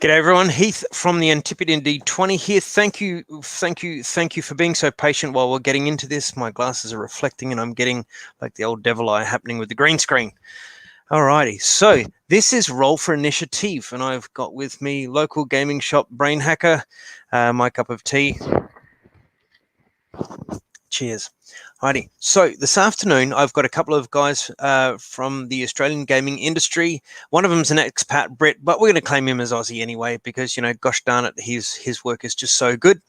G'day everyone, Heath from the Initia-Tea-ve D20 here. Thank you for being so patient while we're getting into this. My glasses are reflecting and I'm getting like the old devil eye happening with the green screen. Alrighty, so this is Roll for Initia-Tea-ve and I've got with me local gaming shop Brain Hacker, my cup of tea. Cheers. Alrighty, so this afternoon I've got a couple of guys from the Australian gaming industry. One of them's an expat Brit, but we're going to claim him as Aussie anyway because, you know, gosh darn it, his work is just so good.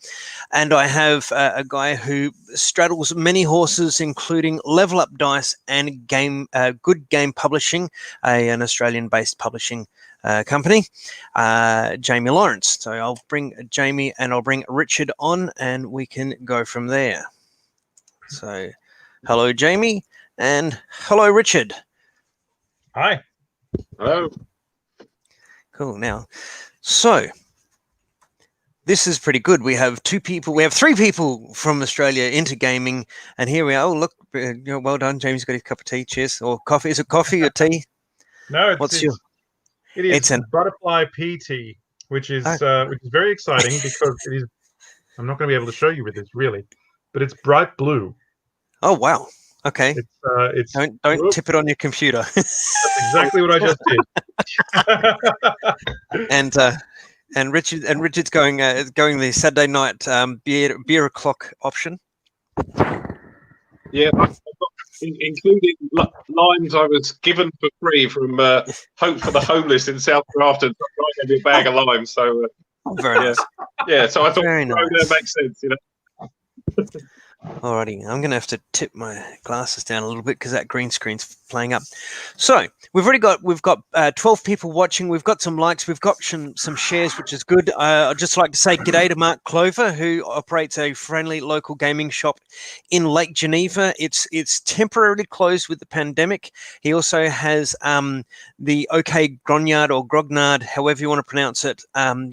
And I have a guy who straddles many horses, including Level Up Dice and Good Game Publishing, an Australian-based publishing company, Jaime Lawrence. So I'll bring Jaime and I'll bring Richard on and we can go from there. So, hello, Jaime, and hello, Richard. Hi. Hello. Cool. Now, so this is pretty good. We have three people from Australia into gaming, and here we are. Oh, look, well done. Jaime's got his cup of tea. Cheers. Or coffee. Is it coffee or tea? No, it is butterfly pea tea, which is very exciting because it is. I'm not going to be able to show you with this really, but it's bright blue. Oh wow! Okay. It's don't tip it on your computer. That's exactly what I just did. and Richard's going the Saturday night beer o'clock option. Yeah, including limes I was given for free from Hope for the Homeless in South Grafton. I gave me a bag of limes, so very nice. Yeah, so I thought that makes sense, you know. Alrighty, I'm going to have to tip my glasses down a little bit because that green screen's playing up. So we've got 12 people watching. We've got some likes. We've got some shares, which is good. I'd just like to say g'day to Mark Clover, who operates a friendly local gaming shop in Lake Geneva. It's temporarily closed with the pandemic. He also has the OK Grognard or Grognard, however you want to pronounce it,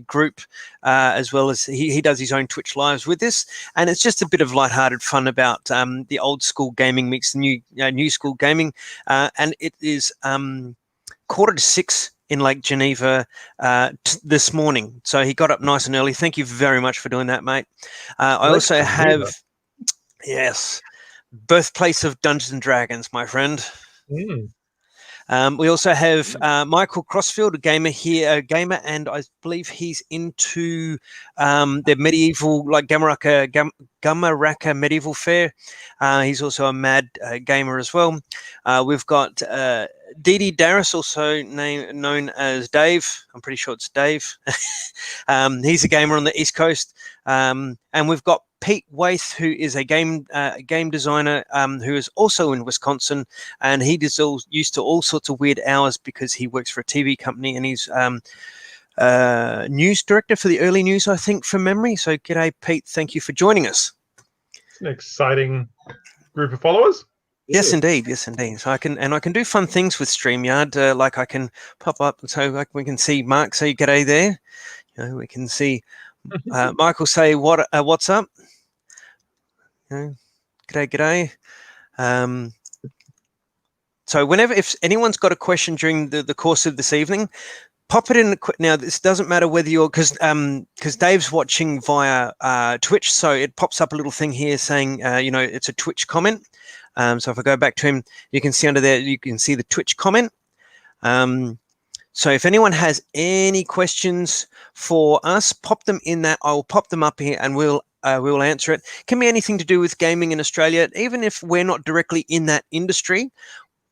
group, as well as he does his own Twitch lives with this, and it's just a bit of lighthearted fun about the old school gaming meets the new school gaming, and it is 5:45 in Lake Geneva this morning. So he got up nice and early. Thank you very much for doing that, mate. I also have, yes, birthplace of Dungeons and Dragons, my friend. We also have Michael Crossfield, a gamer here, and I believe he's into the medieval, like Gamaraka Medieval Fair. He's also a mad gamer as well. We've got Didi Darris, also known as Dave. I'm pretty sure it's Dave. He's a gamer on the East Coast. And we've got Pete Waith, who is a game designer who is also in Wisconsin, and he is used to all sorts of weird hours because he works for a TV company and he's news director for the early news, I think, from memory. So g'day, Pete. Thank you for joining us. It's an exciting group of followers. Yes, indeed. Yes, indeed. So I can do fun things with StreamYard, like I can pop up, so like we can see Mark say g'day there. You know, we can see Michael say what's up. G'day. So if anyone's got a question during the course of this evening, pop it in. Now, this doesn't matter whether you're, because Dave's watching via Twitch, so it pops up a little thing here saying, it's a Twitch comment. So if I go back to him, you can see under there, you can see the Twitch comment. So if anyone has any questions for us, pop them in that. I will pop them up here and we'll answer it. Can be anything to do with gaming in Australia, even if we're not directly in that industry.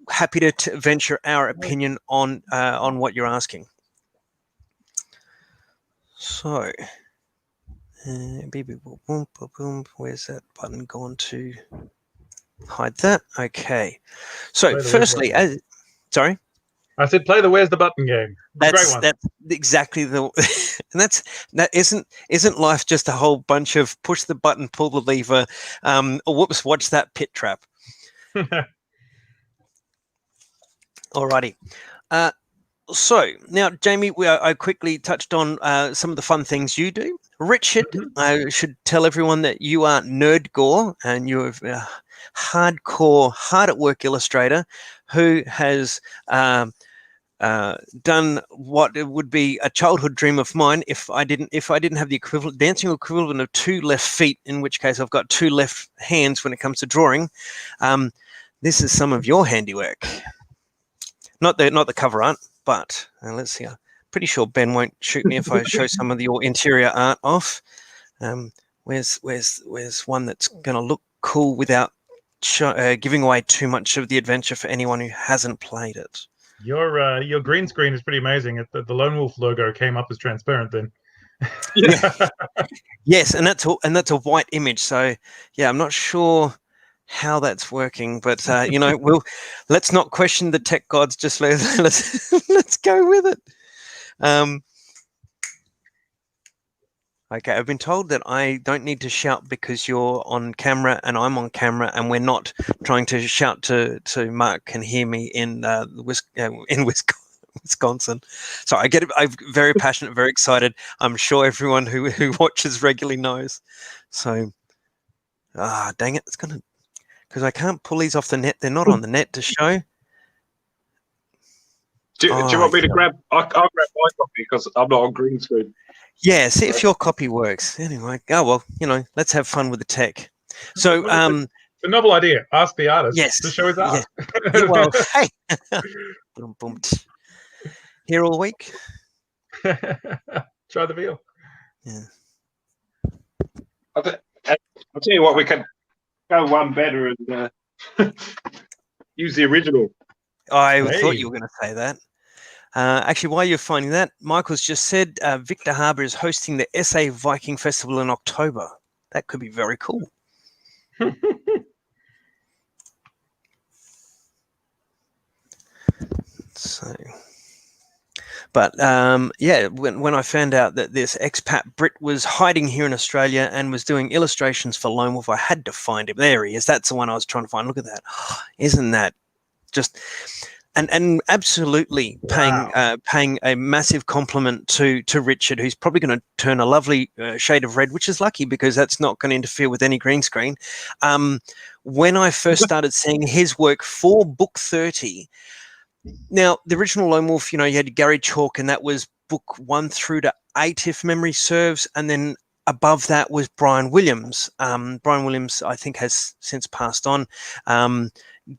Happy to venture our opinion on what you're asking. So, where's that button gone to? Hide that. Okay. So firstly, sorry. I said, play the "Where's the Button" game. That's exactly the, and that isn't life just a whole bunch of push the button, pull the lever, or whoops, watch that pit trap. Alrighty. So now, Jaime, I quickly touched on some of the fun things you do. Richard, I should tell everyone that you are Nerd Gore, and you're a hardcore, hard at work illustrator who has done what it would be a childhood dream of mine if I didn't have the dancing equivalent of 2 left feet, in which case I've got 2 left hands when it comes to drawing. This is some of your handiwork. Not the cover art, but let's see. I'm pretty sure Ben won't shoot me if I show some of your interior art off. Where's one that's going to look cool without giving away too much of the adventure for anyone who hasn't played it? Your green screen is pretty amazing. The Lone Wolf logo came up as transparent then. Yeah. Yes, and that's a white image. So yeah, I'm not sure how that's working, but let's not question the tech gods. Just let's go with it. Okay, I've been told that I don't need to shout because you're on camera and I'm on camera, and we're not trying to shout to Mark can hear me in Wisconsin. So I get it. I'm very passionate, very excited. I'm sure everyone who watches regularly knows. So, dang it, it's gonna, because I can't pull these off the net. They're not on the net to show. Do you want me to grab? I'll grab my copy because I'm not on green screen. Yeah, see if your copy works. Anyway, let's have fun with the tech. So, it's a novel idea. Ask the artist to show his art. Yeah. Well, hey, here all week. Try the veal. Yeah. I'll tell you what, we can go one better and use the original. I thought you were going to say that. Actually, while you're finding that, Michael's just said Victor Harbour is hosting the SA Viking Festival in October. That could be very cool. So, but when I found out that this expat Brit was hiding here in Australia and was doing illustrations for Lone Wolf, I had to find him. There he is. That's the one I was trying to find. Look at that. Isn't that just... And absolutely paying a massive compliment to Richard, who's probably going to turn a lovely shade of red, which is lucky because that's not going to interfere with any green screen. When I first started seeing his work for book 30, now the original Lone Wolf, you had Gary Chalk, and that was book 1 through to 8, if memory serves, and then above that was Brian Williams. Brian Williams, I think, has since passed on.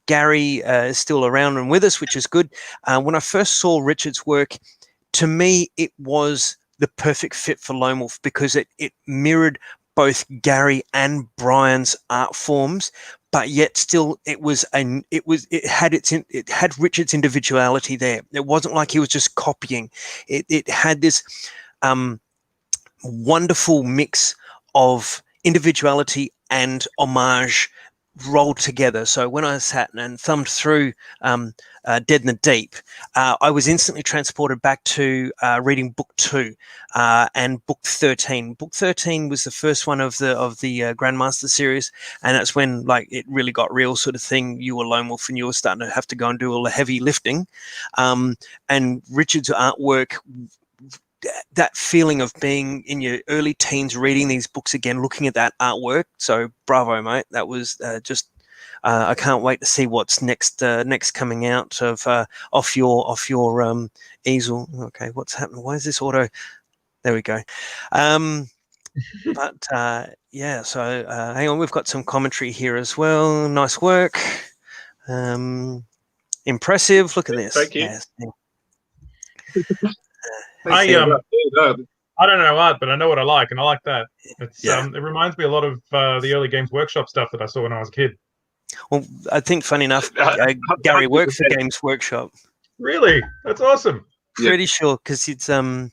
Gary is still around and with us, which is good. When I first saw Richard's work, to me, it was the perfect fit for Lone Wolf because it mirrored both Gary and Brian's art forms, but yet still it had Richard's individuality there. It wasn't like he was just copying. It had this wonderful mix of individuality and homage rolled together. So when I sat and thumbed through Dead in the Deep, I was instantly transported back to reading book 2 and book 13. Book 13 was the first one of the Grandmaster series, and that's when it really got real, sort of thing. You were Lone Wolf and you were starting to have to go and do all the heavy lifting. And Richard's artwork, that feeling of being in your early teens, reading these books again, looking at that artwork. So bravo, mate. That was just, I can't wait to see what's next coming out of off your easel. Okay, what's happening? Why is this auto? There we go. But yeah, so hang on, we've got some commentary here as well. Nice work. Impressive. Look at this. Thank you. Yes. I don't know art, but I know what I like, and I like that. It reminds me a lot of the early Games Workshop stuff that I saw when I was a kid. Well, I think, funny enough, Gary worked for Games Workshop. Really? That's awesome. Pretty sure, because it's just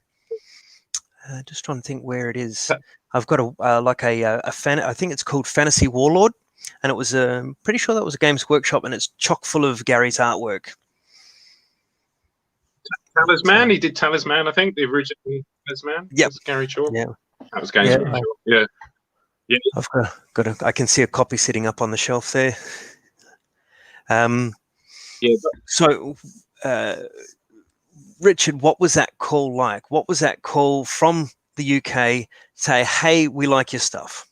trying to think where it is. I've got a fan. I think it's called Fantasy Warlord, and it was pretty sure that was a Games Workshop, and it's chock full of Gary's artwork. Talisman, he did Talisman, I think, the original Talisman. Yeah, Gary Chalk. Yeah, that was Gary Chalk. Yeah. I've got I can see a copy sitting up on the shelf there. So, Richard, what was that call like? What was that call from the UK? Say, hey, we like your stuff.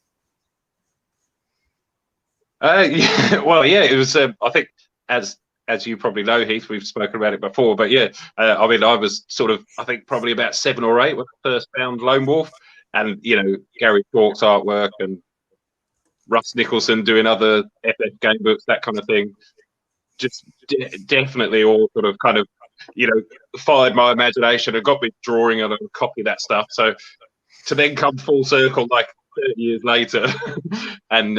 It was. I think as as you probably know, Heath, we've spoken about it before. But yeah, I mean, I was sort of, I think probably about 7 or 8 when I first found Lone Wolf, and Gary Chalk's artwork and Russ Nicholson doing other FF game books, that kind of thing. Just definitely all sort of kind of, fired my imagination and got me drawing and copy that stuff. So to then come full circle like 30 years later and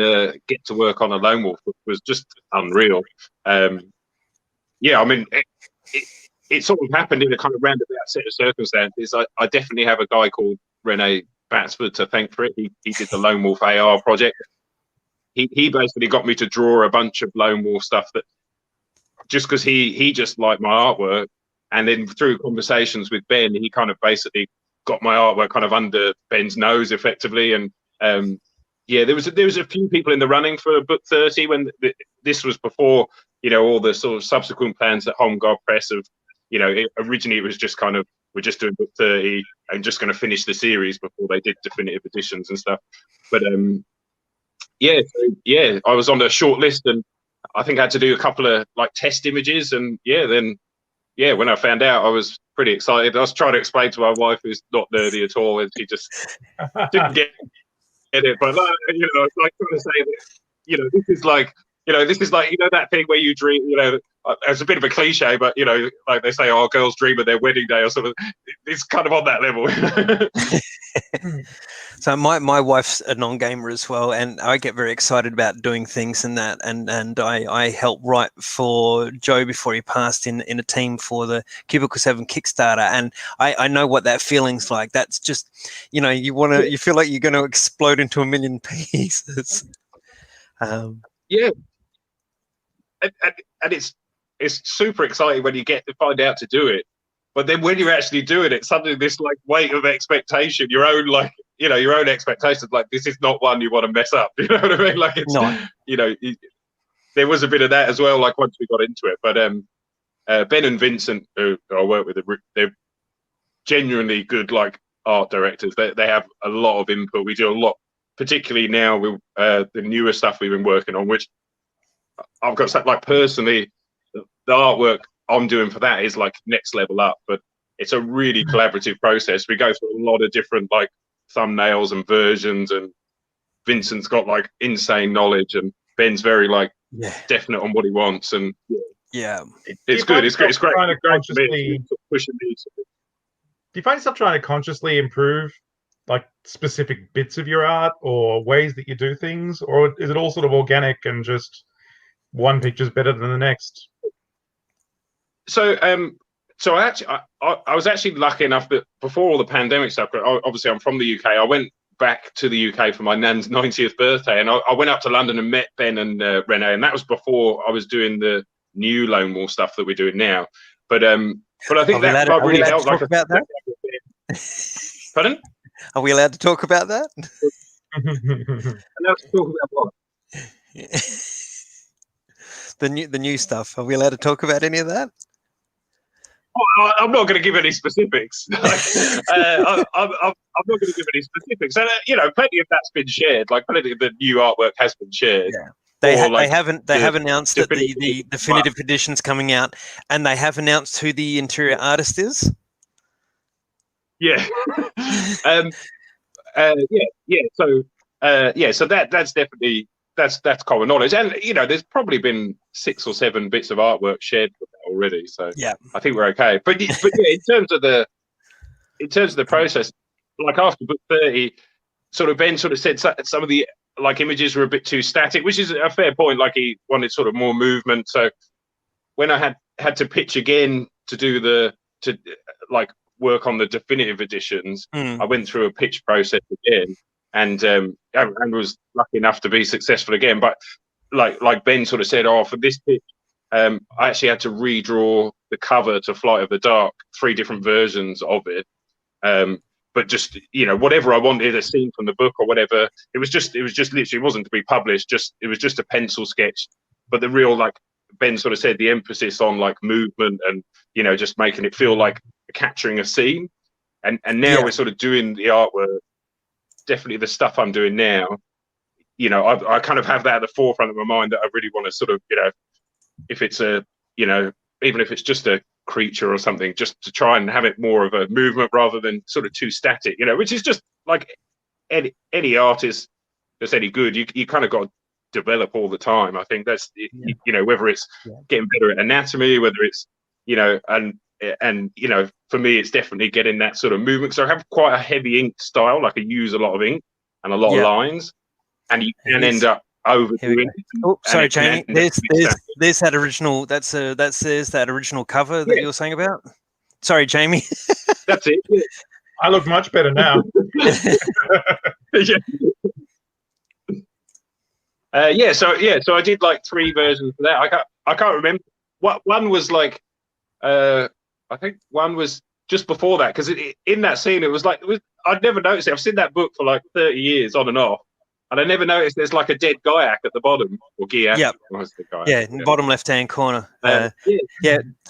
get to work on a Lone Wolf was just unreal. Yeah, I mean, it sort of happened in a kind of roundabout set of circumstances. I definitely have a guy called Rene Batsford to thank for it. He did the Lone Wolf AR project. He basically got me to draw a bunch of Lone Wolf stuff that just because he just liked my artwork. And then through conversations with Ben, he kind of basically got my artwork kind of under Ben's nose effectively. And yeah, there was a few people in the running for book 30 when this was before, all the sort of subsequent plans at Home Guard Press of, originally it was just kind of, we're just doing book 30 and just going to finish the series before they did definitive editions and stuff. But yeah, I was on the short list, and I think I had to do a couple of like test images, and then when I found out, I was pretty excited. I was trying to explain to my wife, who's not nerdy at all, and she just didn't get it. But I was like trying to say that, this is like, that thing where you dream, it's a bit of a cliche, but like they say, oh, girls dream of their wedding day or something. It's kind of on that level. So my wife's a non-gamer as well, and I get very excited about doing things and that, and I helped write for Joe before he passed in a team for the Cubicle 7 Kickstarter, and I know what that feeling's like. That's just, you feel like you're going to explode into a million pieces. Yeah, and it's super exciting when you get to find out to do it. But then when you're actually doing it, suddenly this like weight of expectation, your own expectations, like this is not one you want to mess up. You know what I mean? Like it's, no. There was a bit of that as well. Like once we got into it, but Ben and Vincent, who I work with, they're genuinely good like art directors. They have a lot of input. We do a lot, particularly now with the newer stuff we've been working on, which I've got like personally, the artwork I'm doing for that is like next level up, but it's a really collaborative process. We go through a lot of different like thumbnails and versions, and Vincent's got like insane knowledge, and Ben's very like definite on what he wants, and it's good. It's great. It's great. Pushing these. Do you find yourself trying to consciously improve like specific bits of your art or ways that you do things, or is it all sort of organic and just one picture's better than the next? So, I was actually lucky enough that before all the pandemic stuff, obviously I'm from the UK. I went back to the UK for my nan's 90th birthday, and I went up to London and met Ben and Rene, and that was before I was doing the new Lone Wolf stuff that we're doing now. But I think that really helped. Talk about that? Pardon? Are we allowed to talk about that? Allowed to talk about what? The new stuff. Are we allowed to talk about any of that? Well, I'm not going to give any specifics. I'm not going to give any specifics. And plenty of that's been shared. Like plenty of the new artwork has been shared. Yeah. They have announced that the definitive edition's coming out, and they have announced who the interior artist is. Yeah. So that's definitely that's common knowledge, and there's probably been 6 or 7 bits of artwork shared with that already. So yeah, I think we're okay. But yeah, in terms of the process, like after book 30, sort of Ben sort of said some of the like images were a bit too static, which is a fair point. Like he wanted sort of more movement. So when I had to pitch again to work on the definitive editions, I went through a pitch process again, and was lucky enough to be successful again. But like Ben sort of said, for this pitch, I actually had to redraw the cover to Flight of the Dark, 3 different versions of it. But just whatever I wanted, a scene from the book or whatever, it was just literally, it wasn't to be published. It was just a pencil sketch. But the real, like Ben sort of said, the emphasis on like movement and just making it feel like capturing a scene. And now we're sort of doing the artwork. Definitely the stuff I'm doing now, I kind of have that at the forefront of my mind, that I really want to sort of, if it's a you know, even if it's just a creature or something, just to try and have it more of a movement rather than sort of too static, you know, which is just like any artist that's any good, you kind of got to develop all the time. I think that's, you know, whether it's getting better at anatomy, whether it's, you know, and you know, for me, it's definitely getting that sort of movement. So I have quite a heavy ink style, like I use a lot of ink and a lot of lines, and you can end up overdoing it. Oh, sorry, Jamie. There's that original. There's that original cover that you were saying about. Sorry, Jamie. That's it. Yeah. I look much better now. So I did like 3 versions of that. I can't remember what one was like. I think one was just before that, because in that scene I'd never noticed it. I've seen that book for like 30 years on and off, and I never noticed there's like a dead Gaiac at the bottom, or Giac. Yeah, in the bottom left-hand corner. Sorry,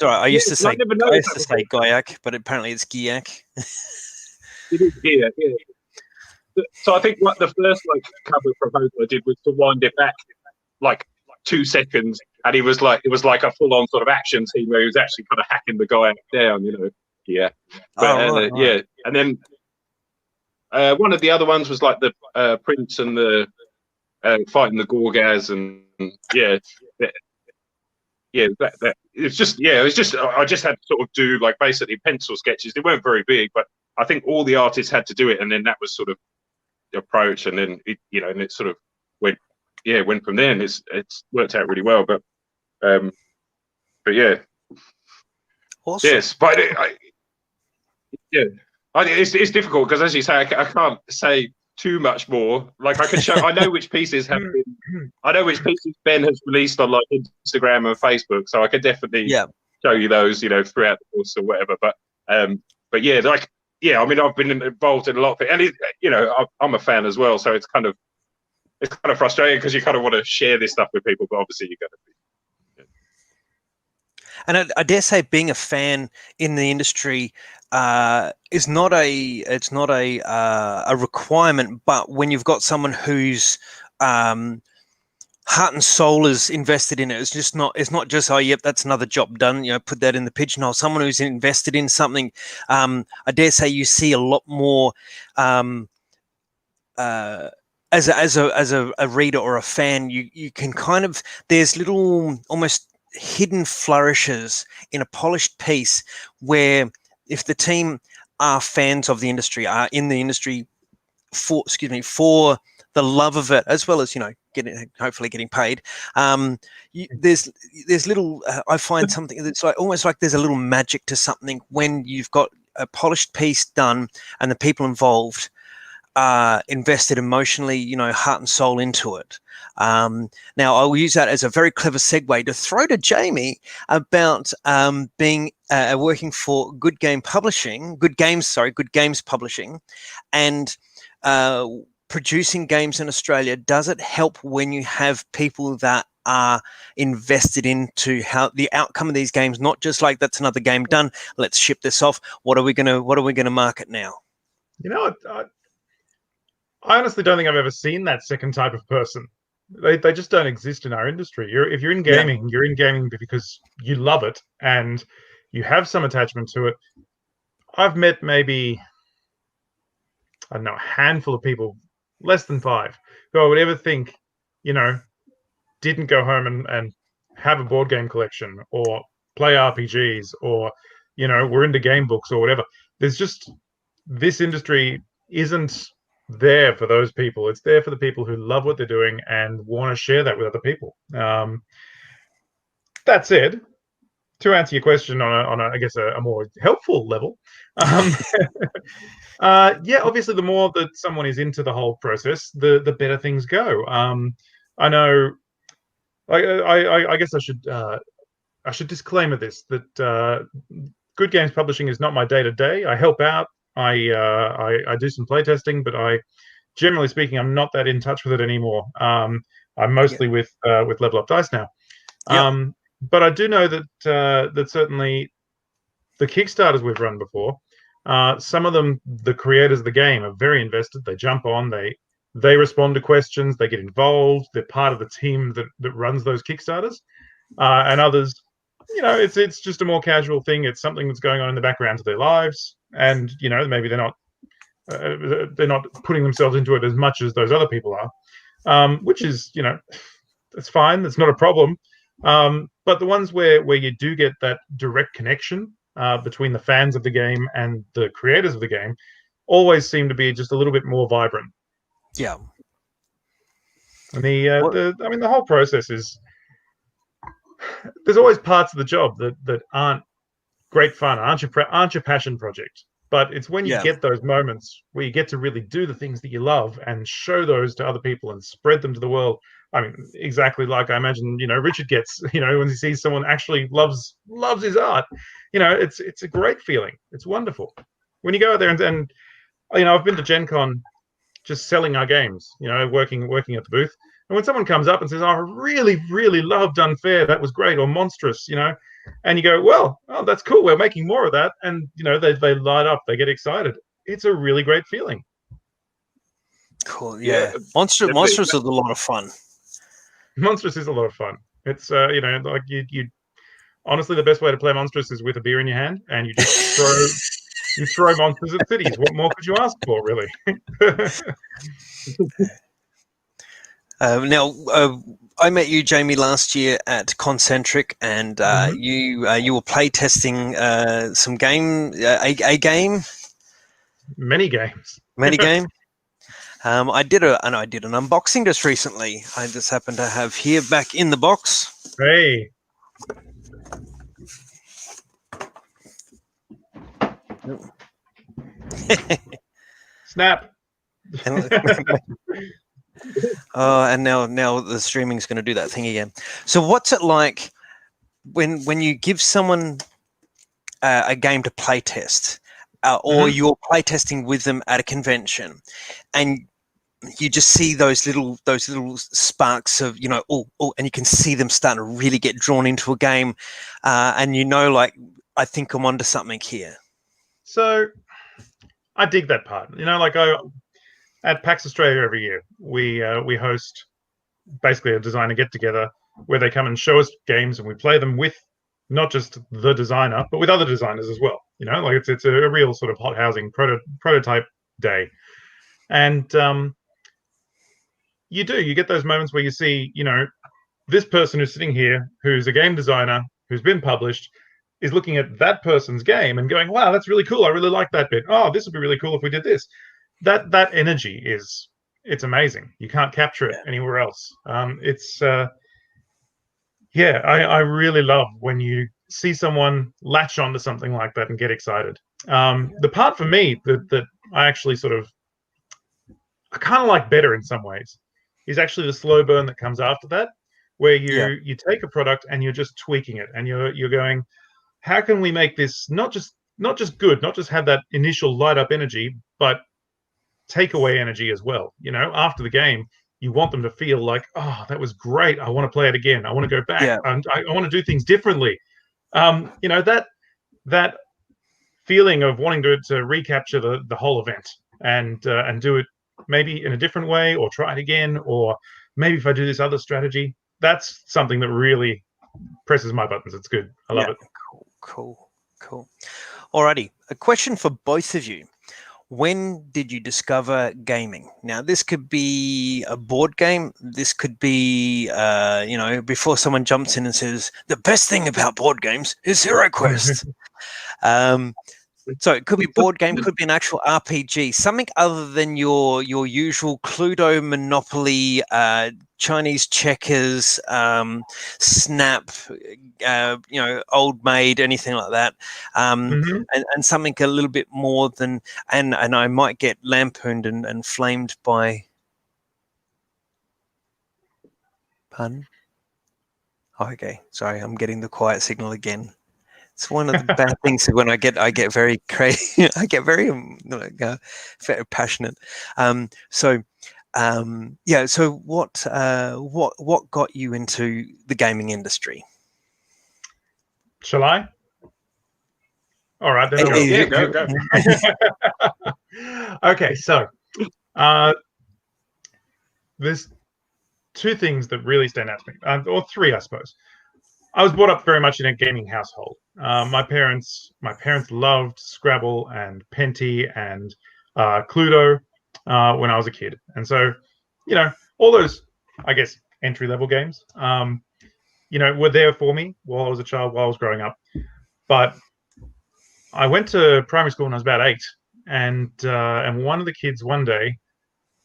I used to say Gaiac, but apparently it's Giac. It is Giac, yeah. So I think what the first like cover proposal I did was to wind it back like 2 seconds, and it was like a full-on sort of action scene where he was actually kind of hacking the guy down, you know. Yeah, but yeah, and then one of the other ones was like the Prince and the fighting the Gorgaz, and that it's just it was just I just had to sort of do like basically pencil sketches. They weren't very big, but I think all the artists had to do it, and then that was sort of the approach, and then it sort of went from there, and it's worked out really well. But yeah, awesome. Yes, but it's difficult because, as you say, I can't say too much more. Like I can show, I know which pieces have been, I know which pieces Ben has released on like Instagram and Facebook, so I can definitely show you those, you know, throughout the course or whatever. But yeah, like I mean, I've been involved in a lot of it, and you know, I'm a fan as well, so it's kind of frustrating because you kind of want to share this stuff with people, but obviously you got to be. And I dare say, being a fan in the industry is not a requirement. But when you've got someone whose heart and soul is invested in it, it's not just, oh yep, that's another job done. You know, put that in the pigeonhole. Someone who's invested in something, I dare say, you see a lot more as a reader or a fan. You can kind of, there's little almost hidden flourishes in a polished piece where, if the team are fans of the industry, are in the industry for the love of it, as well as, you know, hopefully getting paid, there's little I find something that's like almost like there's a little magic to something when you've got a polished piece done and the people involved invested emotionally, you know, heart and soul into it. Now, I'll use that as a very clever segue to throw to Jamie about being working for Good Games Publishing, and producing games in Australia. Does it help when you have people that are invested into how the outcome of these games, not just like, that's another game done, let's ship this off. What are we gonna market now? You know, I honestly don't think I've ever seen that second type of person. They just don't exist in our industry. If you're in gaming, you're in gaming because you love it and you have some attachment to it. I've met maybe, I don't know, a handful of people, less than 5, who I would ever think, you know, didn't go home and have a board game collection or play RPGs or, you know, were into game books or whatever. There's just, this industry isn't there for those people. It's there for the people who love what they're doing and want to share that with other people. That said, to answer your question on a I guess a more helpful level, obviously the more that someone is into the whole process, the better things go. I know, I guess I should disclaimer this, that Good Games Publishing is not my day-to-day. I help out. I do some playtesting, but generally speaking, I'm not that in touch with it anymore. I'm mostly with Level Up Dice now. But I do know that that certainly the Kickstarters we've run before, some of them, the creators of the game, are very invested. They jump on, they respond to questions, they get involved. They're part of the team that runs those Kickstarters, and others it's just a more casual thing. It's something that's going on in the background of their lives, and maybe they're not putting themselves into it as much as those other people are, which is that's fine. That's not a problem. But the ones where you do get that direct connection between the fans of the game and the creators of the game always seem to be just a little bit more vibrant. Yeah. And the whole process is, there's always parts of the job that aren't great fun, aren't your passion project. But it's when you get those moments where you get to really do the things that you love and show those to other people and spread them to the world. I mean, exactly like I imagine, Richard gets, when he sees someone actually loves his art. It's a great feeling. It's wonderful. When you go out there and I've been to Gen Con just selling our games, working at the booth. And when someone comes up and says, "Oh, I really, really loved Unfair. That was great," or Monstrous, and you go, "Well, oh, that's cool. We're making more of that." And they light up. They get excited. It's a really great feeling. Cool. Yeah. Monstrous is a lot of fun. Monstrous is a lot of fun. It's like you honestly, the best way to play Monstrous is with a beer in your hand and you just throw monsters at cities. What more could you ask for, really? Now, I met you, Jamie, last year at Concentric, and you were play testing some game, a game, many games. I did an unboxing just recently. I just happen to have here back in the box. Hey. Snap. Oh, and now the streaming is going to do that thing again. So what's it like when you give someone a game to play test, or you're play testing with them at a convention, and you just see those little sparks of and you can see them starting to really get drawn into a game, and like, I think I'm onto something here. So I dig that part. At PAX Australia every year, we host basically a designer get together where they come and show us games, and we play them with not just the designer but with other designers as well. It's a real sort of hot housing prototype day, and you get those moments where you see this person who's sitting here, who's a game designer, who's been published, is looking at that person's game and going, "Wow, that's really cool. I really like that bit. Oh, this would be really cool if we did this." That energy it's amazing. You can't capture it anywhere else. I really love when you see someone latch onto something like that and get excited. The part for me that I actually I kind of like better in some ways is actually the slow burn that comes after that, where you take a product and you're just tweaking it, and you're going, how can we make this not just good, not just have that initial light up energy, but take away energy as well. After the game, you want them to feel like, "Oh, that was great. I want to play it again. I want to go back. And I want to do things differently." That feeling of wanting to recapture the whole event and do it maybe in a different way, or try it again, or maybe if I do this other strategy, that's something that really presses my buttons. It's good. I love it. Cool. Alrighty, a question for both of you. When did you discover gaming? Now, this could be a board game. This could be, before someone jumps in and says, "The best thing about board games is Hero Quest." So it could be board game, could be an actual RPG, something other than your usual Cluedo, Monopoly, Chinese checkers, Snap, Old Maid, anything like that, and something a little bit more than, and I might get lampooned and flamed by. Pardon? Oh, okay, sorry, I'm getting the quiet signal again. It's one of the bad things when I get very crazy. I get very very passionate. So what got you into the gaming industry? Shall I? All right, then. Go. Okay, so there's two things that really stand out to me, or three, I suppose. I was brought up very much in a gaming household. My parents loved Scrabble and Penty and Cluedo when I was a kid, and so all those, I guess, entry level games, were there for me while I was a child, while I was growing up. But I went to primary school when I was about 8, and one of the kids one day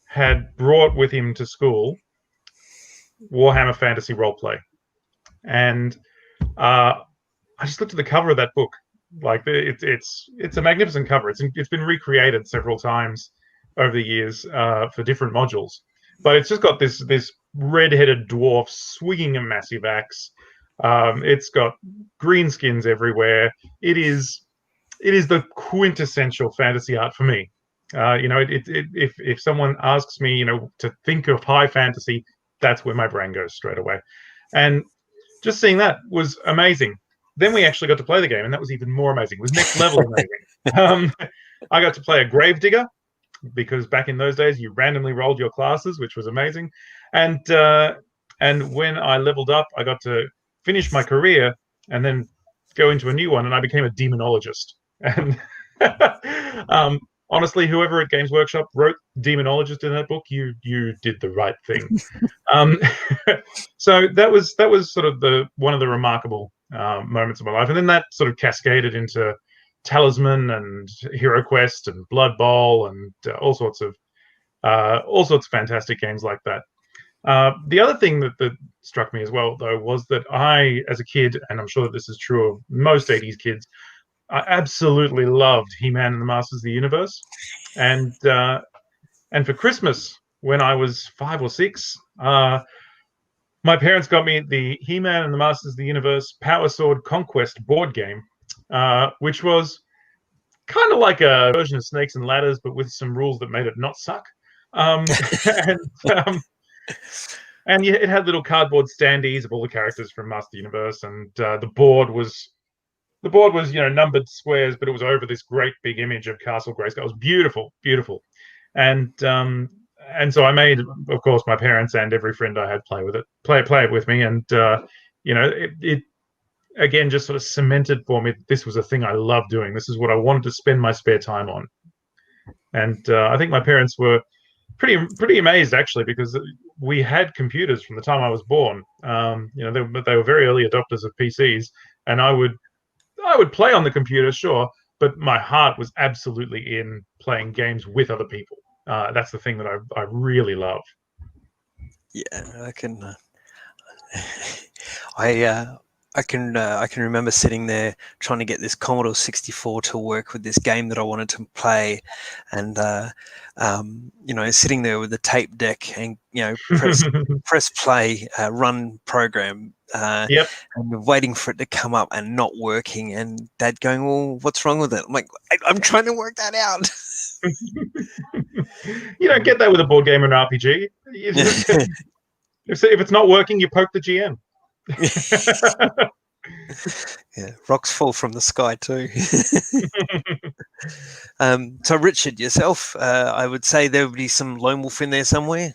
had brought with him to school Warhammer Fantasy Roleplay, and I just looked at the cover of that book. Like it's a magnificent cover. It's been recreated several times over the years for different modules, but it's just got this red-headed dwarf swinging a massive axe. It's got green skins everywhere. It is the quintessential fantasy art for me. If someone asks me, to think of high fantasy, that's where my brain goes straight away. And just seeing that was amazing. Then we actually got to play the game, and that was even more amazing. It was next level amazing. I got to play a gravedigger, because back in those days you randomly rolled your classes, which was amazing. And when I leveled up, I got to finish my career and then go into a new one, and I became a demonologist. And honestly, whoever at Games Workshop wrote demonologist in that book, you did the right thing. So that was sort of one of the remarkable moments of my life, and then that sort of cascaded into Talisman and Hero Quest and Blood Bowl and all sorts of fantastic games like that. The other thing that struck me as well, though, was that I, as a kid, and I'm sure that this is true of most 80s kids, I absolutely loved He-Man and the Masters of the Universe. And for Christmas, when I was 5 or 6, my parents got me the He-Man and the Masters of the Universe Power Sword Conquest board game, which was kind of like a version of Snakes and Ladders, but with some rules that made it not suck. And yeah, it had little cardboard standees of all the characters from Master Universe, and the board was numbered squares, but it was over this great big image of Castle Grayskull. It was beautiful, beautiful. And so I made, of course, my parents and every friend I had play it with me, and it again just sort of cemented for me that this was a thing I loved doing. This is what I wanted to spend my spare time on. And I think my parents were pretty amazed, actually, because we had computers from the time I was born. They were very early adopters of PCs, and I would play on the computer, sure, but my heart was absolutely in playing games with other people. That's the thing that I really love. Yeah, I can. I can remember sitting there trying to get this Commodore 64 to work with this game that I wanted to play, and sitting there with the tape deck and press play, run program, Yep. and waiting for it to come up and not working, and Dad going, "Well, what's wrong with it?" I'm like, "I'm trying to work that out." You don't get that with a board game or an RPG. If it's not working, you poke the GM. Yeah, rocks fall from the sky too. So Richard, yourself, I would say there would be some Lone Wolf in there somewhere.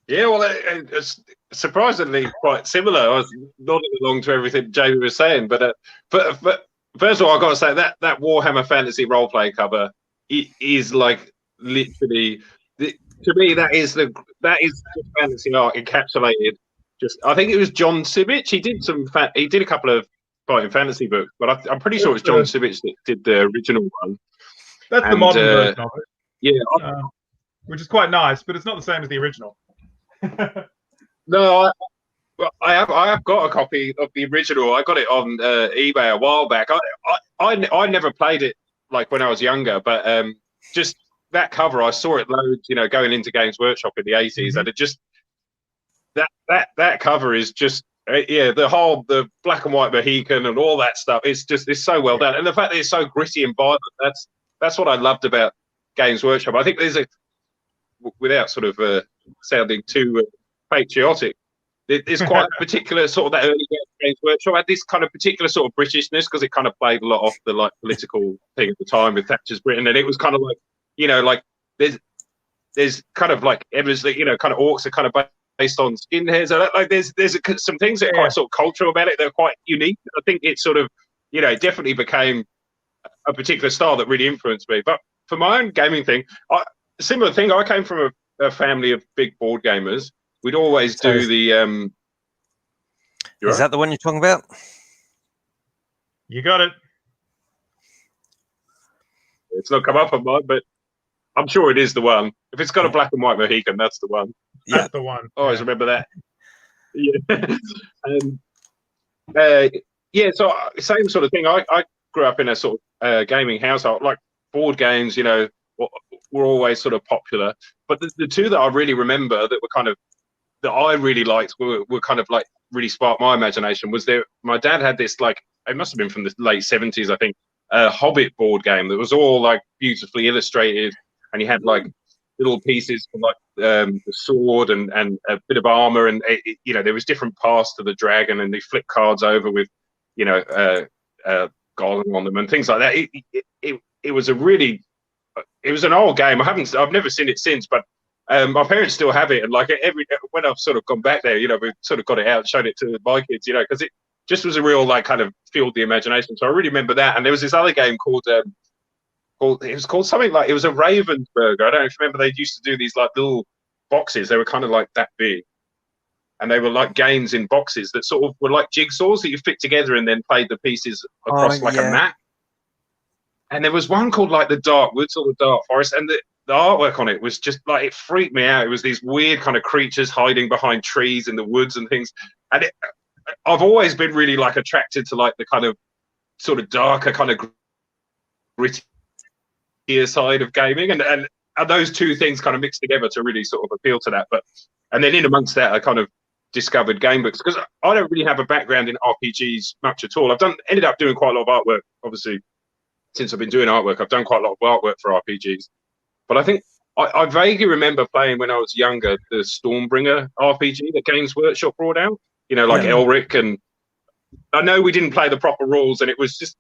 Yeah, well, it's surprisingly quite similar. I was nodding along to everything Jamie was saying, but first of all, I've got to say that Warhammer Fantasy Roleplay cover is like literally, to me, that is fantasy art encapsulated. I think it was John Sibich. He did a couple of fighting fantasy books, but I'm pretty sure it's John Sibich that did the original one. That's the modern version of it. Yeah, which is quite nice, but it's not the same as the original. No, I have got a copy of the original. I got it on eBay a while back. I never played it like when I was younger, but just that cover, I saw it loads, going into Games Workshop in the 80s, mm-hmm. and it just that cover is just the black and white Mohican and all that stuff. It's so well done, and the fact that it's so gritty and violent. That's what I loved about Games Workshop. I think there's without sort of sounding too patriotic, there's quite a particular sort of that early Games Workshop had this kind of particular sort of Britishness, because it kind of played a lot off the like political thing at the time with Thatcher's Britain, and it was kind of like like there's kind of like evidence that kind of orcs are kind of based on skinheads. Like there's some things that are quite sort of cultural about it. They're quite unique. I think it sort of, it definitely became a particular style that really influenced me. But for my own gaming thing, similar thing. I came from a family of big board gamers. We'd always do the. Is that the one you're talking about? You got it. It's not come up on mine, but I'm sure it is the one. If it's got a black and white Mohican, that's the one. That's the one. Always remember that. Yeah. So same sort of thing. I grew up in a sort of gaming household. Like board games, were always sort of popular. But the two that I really remember that were kind of that I really liked were kind of like really sparked my imagination. Was there? My dad had this, like, it must have been from the late 70s, I think, a Hobbit board game that was all like beautifully illustrated, and you had like little pieces from like the sword and a bit of armor, and there was different paths to the dragon, and they flip cards over with Gollum on them and things like that. It was it was an old game. I've never seen it since, but my parents still have it, and like when I've sort of gone back there, we've sort of got it out and showed it to my kids, because it just was a real, like, kind of fueled the imagination. So I really remember that. And there was this other game called it was called something like, it was a Ravensburger. I don't know if you remember, they used to do these like little boxes. They were kind of like that big, and they were like games in boxes that sort of were like jigsaws that you fit together and then played the pieces across a map. And there was one called like the Dark Woods or the Dark Forest, and the artwork on it was just like, it freaked me out. It was these weird kind of creatures hiding behind trees in the woods and things. And I've always been really like attracted to like the kind of sort of darker, kind of grittier side of gaming, and those two things kind of mixed together to really sort of appeal to that. And then in amongst that, I kind of discovered game books, because I don't really have a background in RPGs much at all. Ended up doing quite a lot of artwork, obviously. Since I've been doing artwork, I've done quite a lot of artwork for RPGs. But I think I vaguely remember playing when I was younger the Stormbringer RPG that Games Workshop brought out. Like Elric, and I know we didn't play the proper rules, and it was just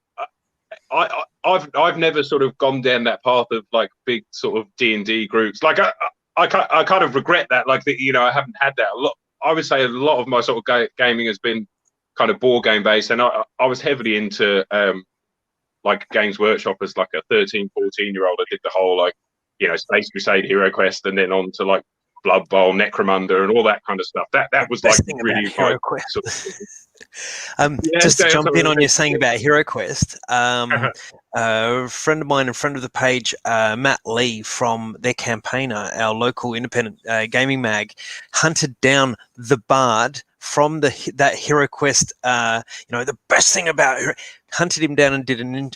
I've never sort of gone down that path of like big sort of D&D groups. Like I kind of regret that. Like I haven't had that a lot. I would say a lot of my sort of gaming has been kind of board game based, and I was heavily into like Games Workshop as like a 13, 14-year-old. I did the whole like Space Crusade, Hero Quest, and then on to like Blood Bowl, Necromunda, and all that kind of stuff. That was like really Hero Quest. Sort of, just to jump in on your saying about Hero Quest, a friend of mine and friend of the page, Matt Lee from their Campaigner, our local independent gaming mag, hunted down the Bard from that Hero Quest. The best thing about hunted him down and did an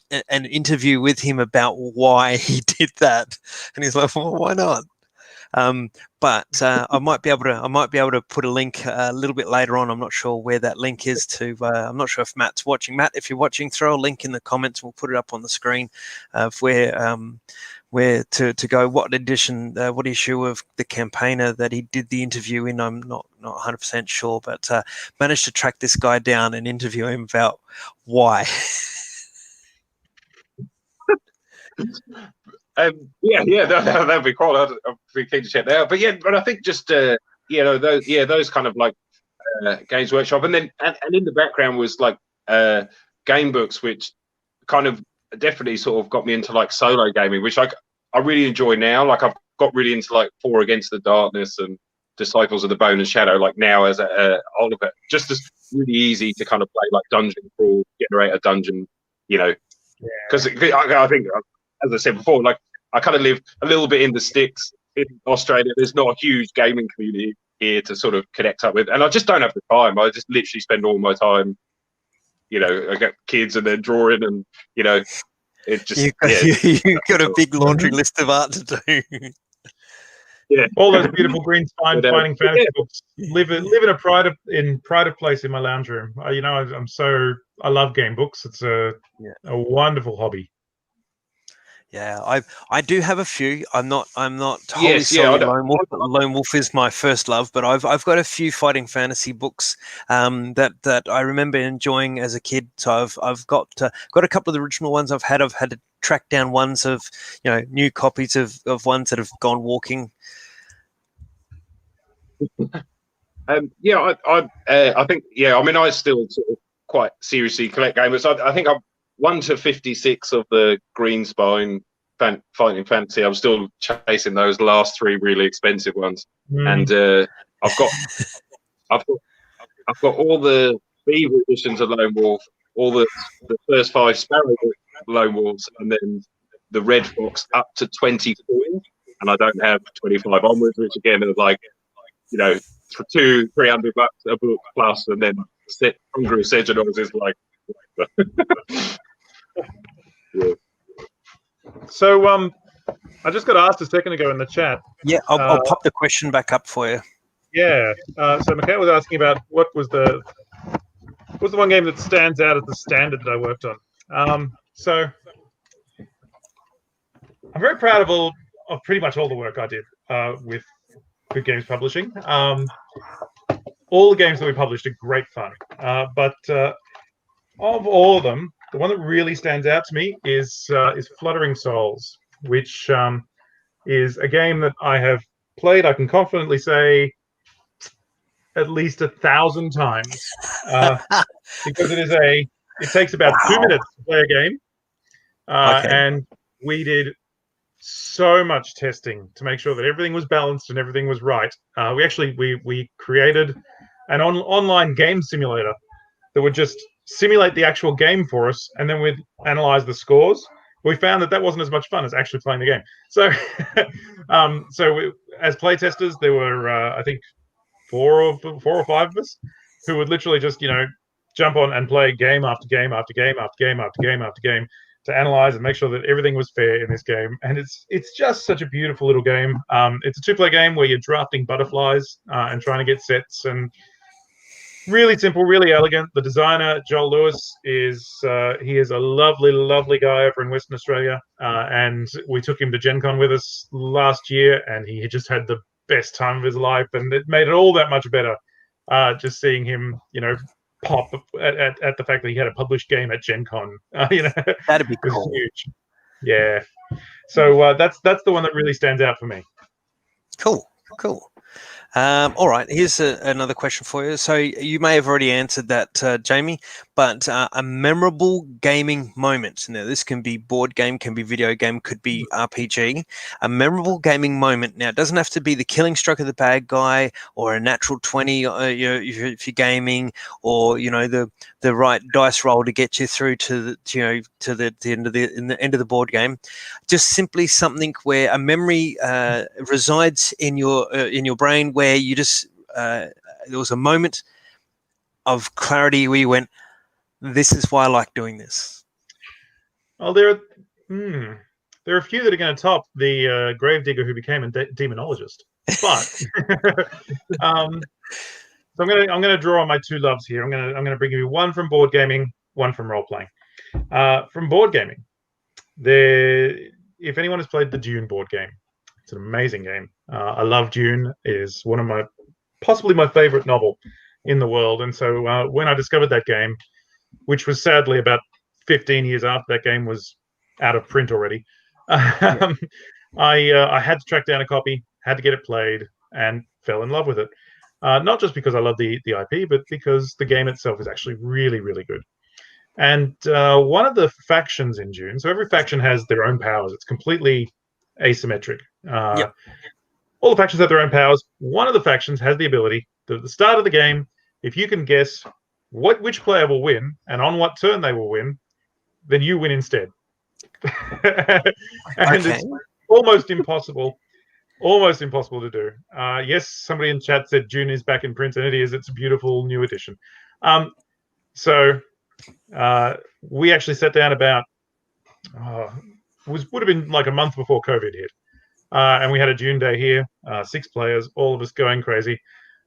interview with him about why he did that, and he's like, well, why not? But I might be able to put a link a little bit later on. I'm not sure where that link is to. I'm not sure if Matt's watching. Matt, if you're watching, throw a link in the comments. We'll put it up on the screen of where to go. What edition, what issue of the Campaigner that he did the interview in? I'm not 100% sure, but managed to track this guy down and interview him about why. That'd be cool. I'd be keen to check that out. But I think just those kind of like Games Workshop, and then and in the background was like game books, which kind of definitely sort of got me into like solo gaming, which I really enjoy now. Like I've got really into like 4 Against the Darkness and Disciples of the Bone and Shadow. Like now as older, just as really easy to kind of play like dungeon crawl, generate a dungeon, because I think, as I said before, like I kind of live a little bit in the sticks in Australia. There's not a huge gaming community here to sort of connect up with, and I just don't have the time. I just literally spend all my time, I got kids and then drawing, and it just you've got a big laundry list of art to do. Yeah, all those beautiful green fighting fantasy books live in a pride of place in my lounge room. I love game books. It's a wonderful hobby. Yeah, I do have a few. I'm not wholly solely Lone Wolf. But Lone Wolf is my first love, but I've got a few fighting fantasy books that I remember enjoying as a kid. So I've got a couple of the original ones I've had to track down ones of new copies of ones that have gone walking. I think, I mean, I still sort of quite seriously collect gamers. I think I'm 1 to 56 of the green spine fighting fantasy. I'm still chasing those last 3 really expensive ones, and I've got I've got I've got all the Beaver editions of Lone Wolf, all the first 5 Sparrow Lone Wolves, and then the Red Fox up to 20 coins, and I don't have 25 onwards, which again is like, for $200-300 a book plus, and then Hungry Sejanors is like. Yeah. So I just got asked a second ago in the chat. Yeah, I'll pop the question back up for you. Yeah. So Mikhail was asking about what was the one game that stands out as the standard that I worked on. So I'm very proud of pretty much all the work I did with Good Games Publishing. All the games that we published are great fun, but of all of them, the one that really stands out to me is Fluttering Souls, which is a game that I have played. I can confidently say at least 1,000 times, because it takes about 2 minutes to play a game, and we did so much testing to make sure that everything was balanced and everything was right. We created an online game simulator that would just simulate the actual game for us, and then we'd analyze the scores. We found that wasn't as much fun as actually playing the game. So, as play testers, there were I think 4 or 5 of us who would literally just jump on and play game after game after game after game after game after game to analyze and make sure that everything was fair in this game. And it's just such a beautiful little game. It's a 2-player game where you're drafting butterflies and trying to get sets, and really simple, really elegant. The designer, Joel Lewis, is a lovely, lovely guy over in Western Australia, and we took him to Gen Con with us last year, and he just had the best time of his life, and it made it all that much better just seeing him, pop at the fact that he had a published game at Gen Con. That'd be cool. Huge. Yeah. So that's the one that really stands out for me. Cool. All right, here's another question for you. So you may have already answered that, Jamie, but a memorable gaming moment. Now, this can be board game, can be video game, could be RPG. A memorable gaming moment. Now, it doesn't have to be the killing stroke of the bad guy or a natural 20, if you're gaming, or the right dice roll to get you through to the end of the board game. Just simply something where a memory resides in your brain, where you just there was a moment of clarity where you went, this is why I like doing this. Well, there are a few that are going to top the gravedigger who became a demonologist, but so I'm going to draw on my 2 loves here. I'm going to bring you one from board gaming, one from role playing. From board gaming, if anyone has played the Dune board game, it's an amazing game. I love Dune. It is one of possibly my favorite novel in the world. And so when I discovered that game, which was sadly about 15 years after that game was out of print already, I had to track down a copy, had to get it played, and fell in love with it. Not just because I love the IP, but because the game itself is actually really, really good. And one of the factions in Dune, so every faction has their own powers. It's completely asymmetric. All the factions have their own powers. One of the factions has the ability that at the start of the game, if you can guess which player will win and on what turn they will win, then you win instead. It's almost impossible to do. Yes, somebody in chat said Dune is back in print, and it is. It's a beautiful new edition. So we actually sat down about would have been like a month before COVID hit. And we had a Dune day here, 6 players, all of us going crazy.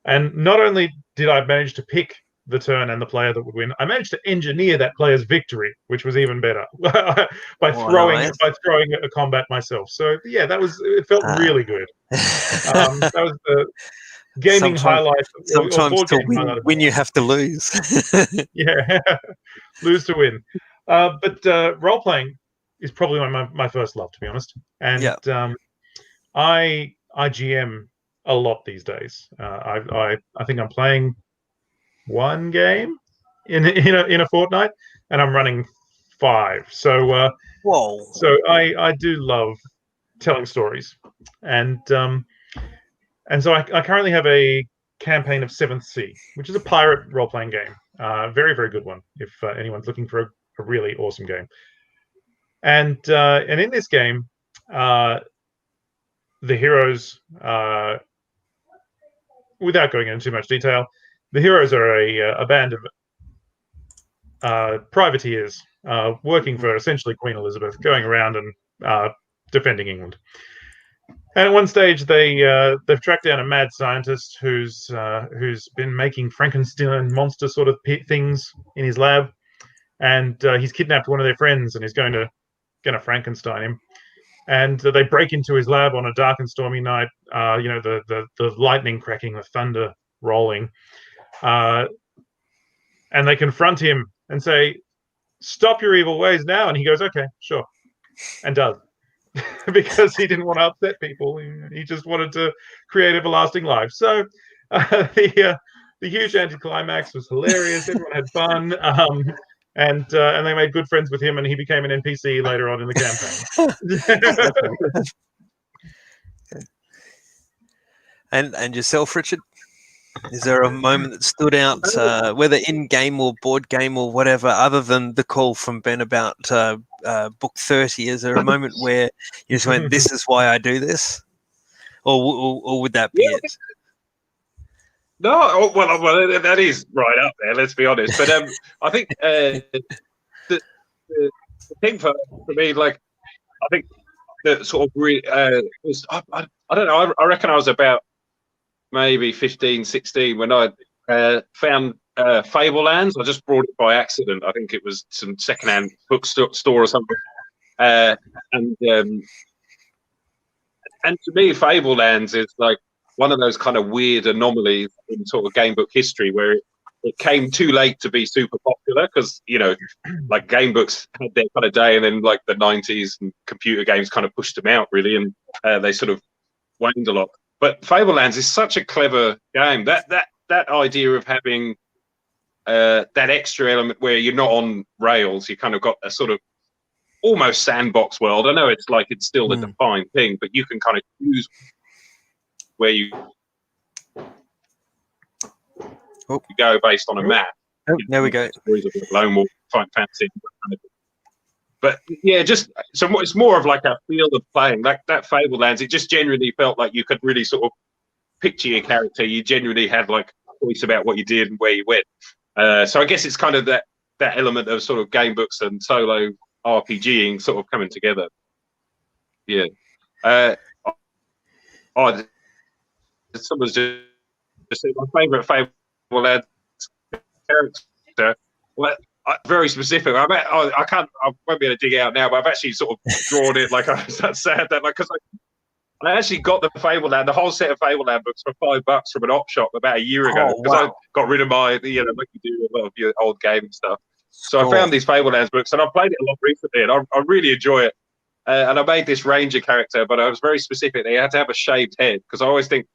And not only did I manage to pick the turn and the player that would win, I managed to engineer that player's victory, which was even better by throwing a combat myself. So yeah, it felt really good. That was the gaming highlight. Sometimes to win you have to lose. Yeah, lose to win. But role playing is probably my first love, to be honest. And I GM a lot these days. I think I'm playing one game in a fortnight, and I'm running 5. So Whoa. I do love telling stories, and so I currently have a campaign of 7th Sea, which is a pirate role-playing game. Very, very good one if anyone's looking for a really awesome game. And in this game, the heroes, without going into too much detail, the heroes are a band of privateers working for essentially Queen Elizabeth, going around and defending England. And at one stage, they've tracked down a mad scientist who's been making Frankenstein monster sort of things in his lab, and he's kidnapped one of their friends and is going to Frankenstein him. And they break into his lab on a dark and stormy night. The lightning cracking, the thunder rolling, and they confront him and say, "Stop your evil ways now!" And he goes, "Okay, sure," and does. Because he didn't want to upset people. He just wanted to create everlasting life. So the huge anticlimax was hilarious. Everyone had fun. And they made good friends with him, and he became an NPC later on in the campaign. And yourself, Richard? Is there a moment that stood out, whether in game or board game or whatever, other than the call from Ben about book 30? Is there a moment where you just went, "This is why I do this," or would that be it? No, well, that is right up there. Let's be honest. But I think the thing for me, like, I think that sort of was, I don't know. I reckon I was about maybe 15, 16 when I found Fablelands. I just brought it by accident. I think it was some secondhand bookstore or something. And to me, Fablelands is like one of those kind of weird anomalies in sort of game book history where it came too late to be super popular because, like game books had their kind of day, and then like the 90s and computer games kind of pushed them out really, and they sort of waned a lot. But Fablelands is such a clever game. That idea of having that extra element where you're not on rails, you kind of got a sort of almost sandbox world. I know it's still a defined thing, but you can kind of choose where you go based on a map. Oh, there we go. Lone Wolf, Fight Fantasy. But yeah, just so it's more of like a feel of playing. Like that Fablelands, it just genuinely felt like you could really sort of picture your character. You genuinely had like a voice about what you did and where you went. So I guess it's kind of that element of sort of game books and solo RPGing sort of coming together. Yeah. Someone's just said my favourite Fablelands character. Well, very specific. I won't be able to dig it out now, but I've actually sort of drawn it. Like that's sad that because I actually got the whole set of Fableland books for $5 from an op shop about a year ago because I got rid of my, like you do a lot of your old game stuff. So I found these Fablelands books and I played it a lot recently, and I really enjoy it. And I made this ranger character, but I was very specific. They had to have a shaved head because I always think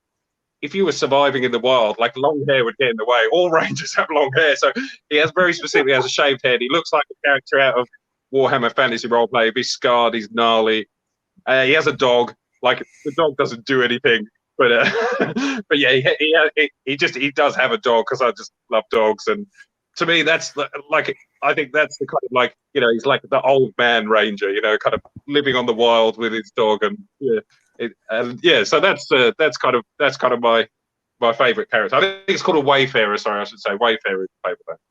if you were surviving in the wild, like long hair would get in the way. All rangers have long hair, so he has very specifically has a shaved head. He looks like a character out of Warhammer Fantasy Roleplay. He's scarred, he's gnarly. He has a dog. Like the dog doesn't do anything, but but yeah, he does have a dog because I just love dogs, and to me that's like I think that's the kind of like he's like the old man ranger, kind of living on the wild with his dog, and so that's kind of my favorite character. I think it's called a Wayfarer. Sorry, I should say Wayfarer.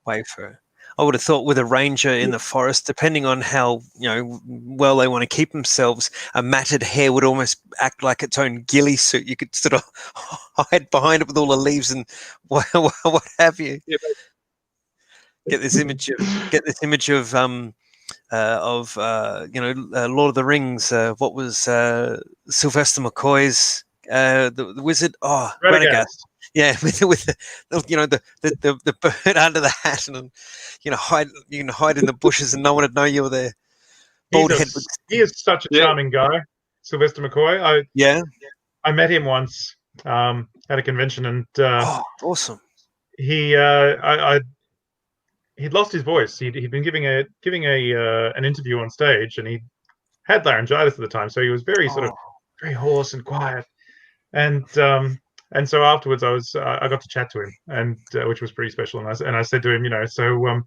Wayfarer. I would have thought with a ranger in the forest, depending on how well they want to keep themselves, a matted hair would almost act like its own ghillie suit. You could sort of hide behind it with all the leaves and what have you. Yeah, get this image of Lord of the Rings. What was Sylvester McCoy's the wizard? Oh, Radagast. Yeah, with the bird under the hat, and you can hide in the bushes, and no one would know you were there. Bald head. He is such a charming guy, Sylvester McCoy. I met him once at a convention, and Oh, awesome. he'd lost his voice. He'd been giving an interview on stage, and he had laryngitis at the time, so he was very sort of very hoarse and quiet. And so afterwards, I got to chat to him, and which was pretty special. And I said to him, so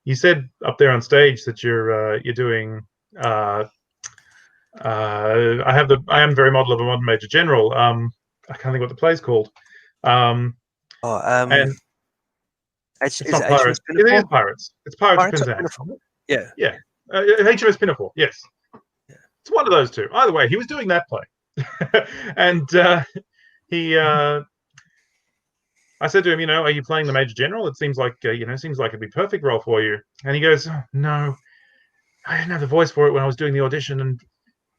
you said up there on stage that you're doing. I am very model of a modern major general. I can't think what the play's called. And it's not Pirates. It is Pirates. It's Pirates of Penzance. Yeah. Yeah. HMS Pinafore. Yes. Yeah. It's one of those two. Either way, he was doing that play. And I said to him, are you playing the Major General? It seems like, seems like it'd be a perfect role for you. And he goes, oh, no, I didn't have the voice for it when I was doing the audition, and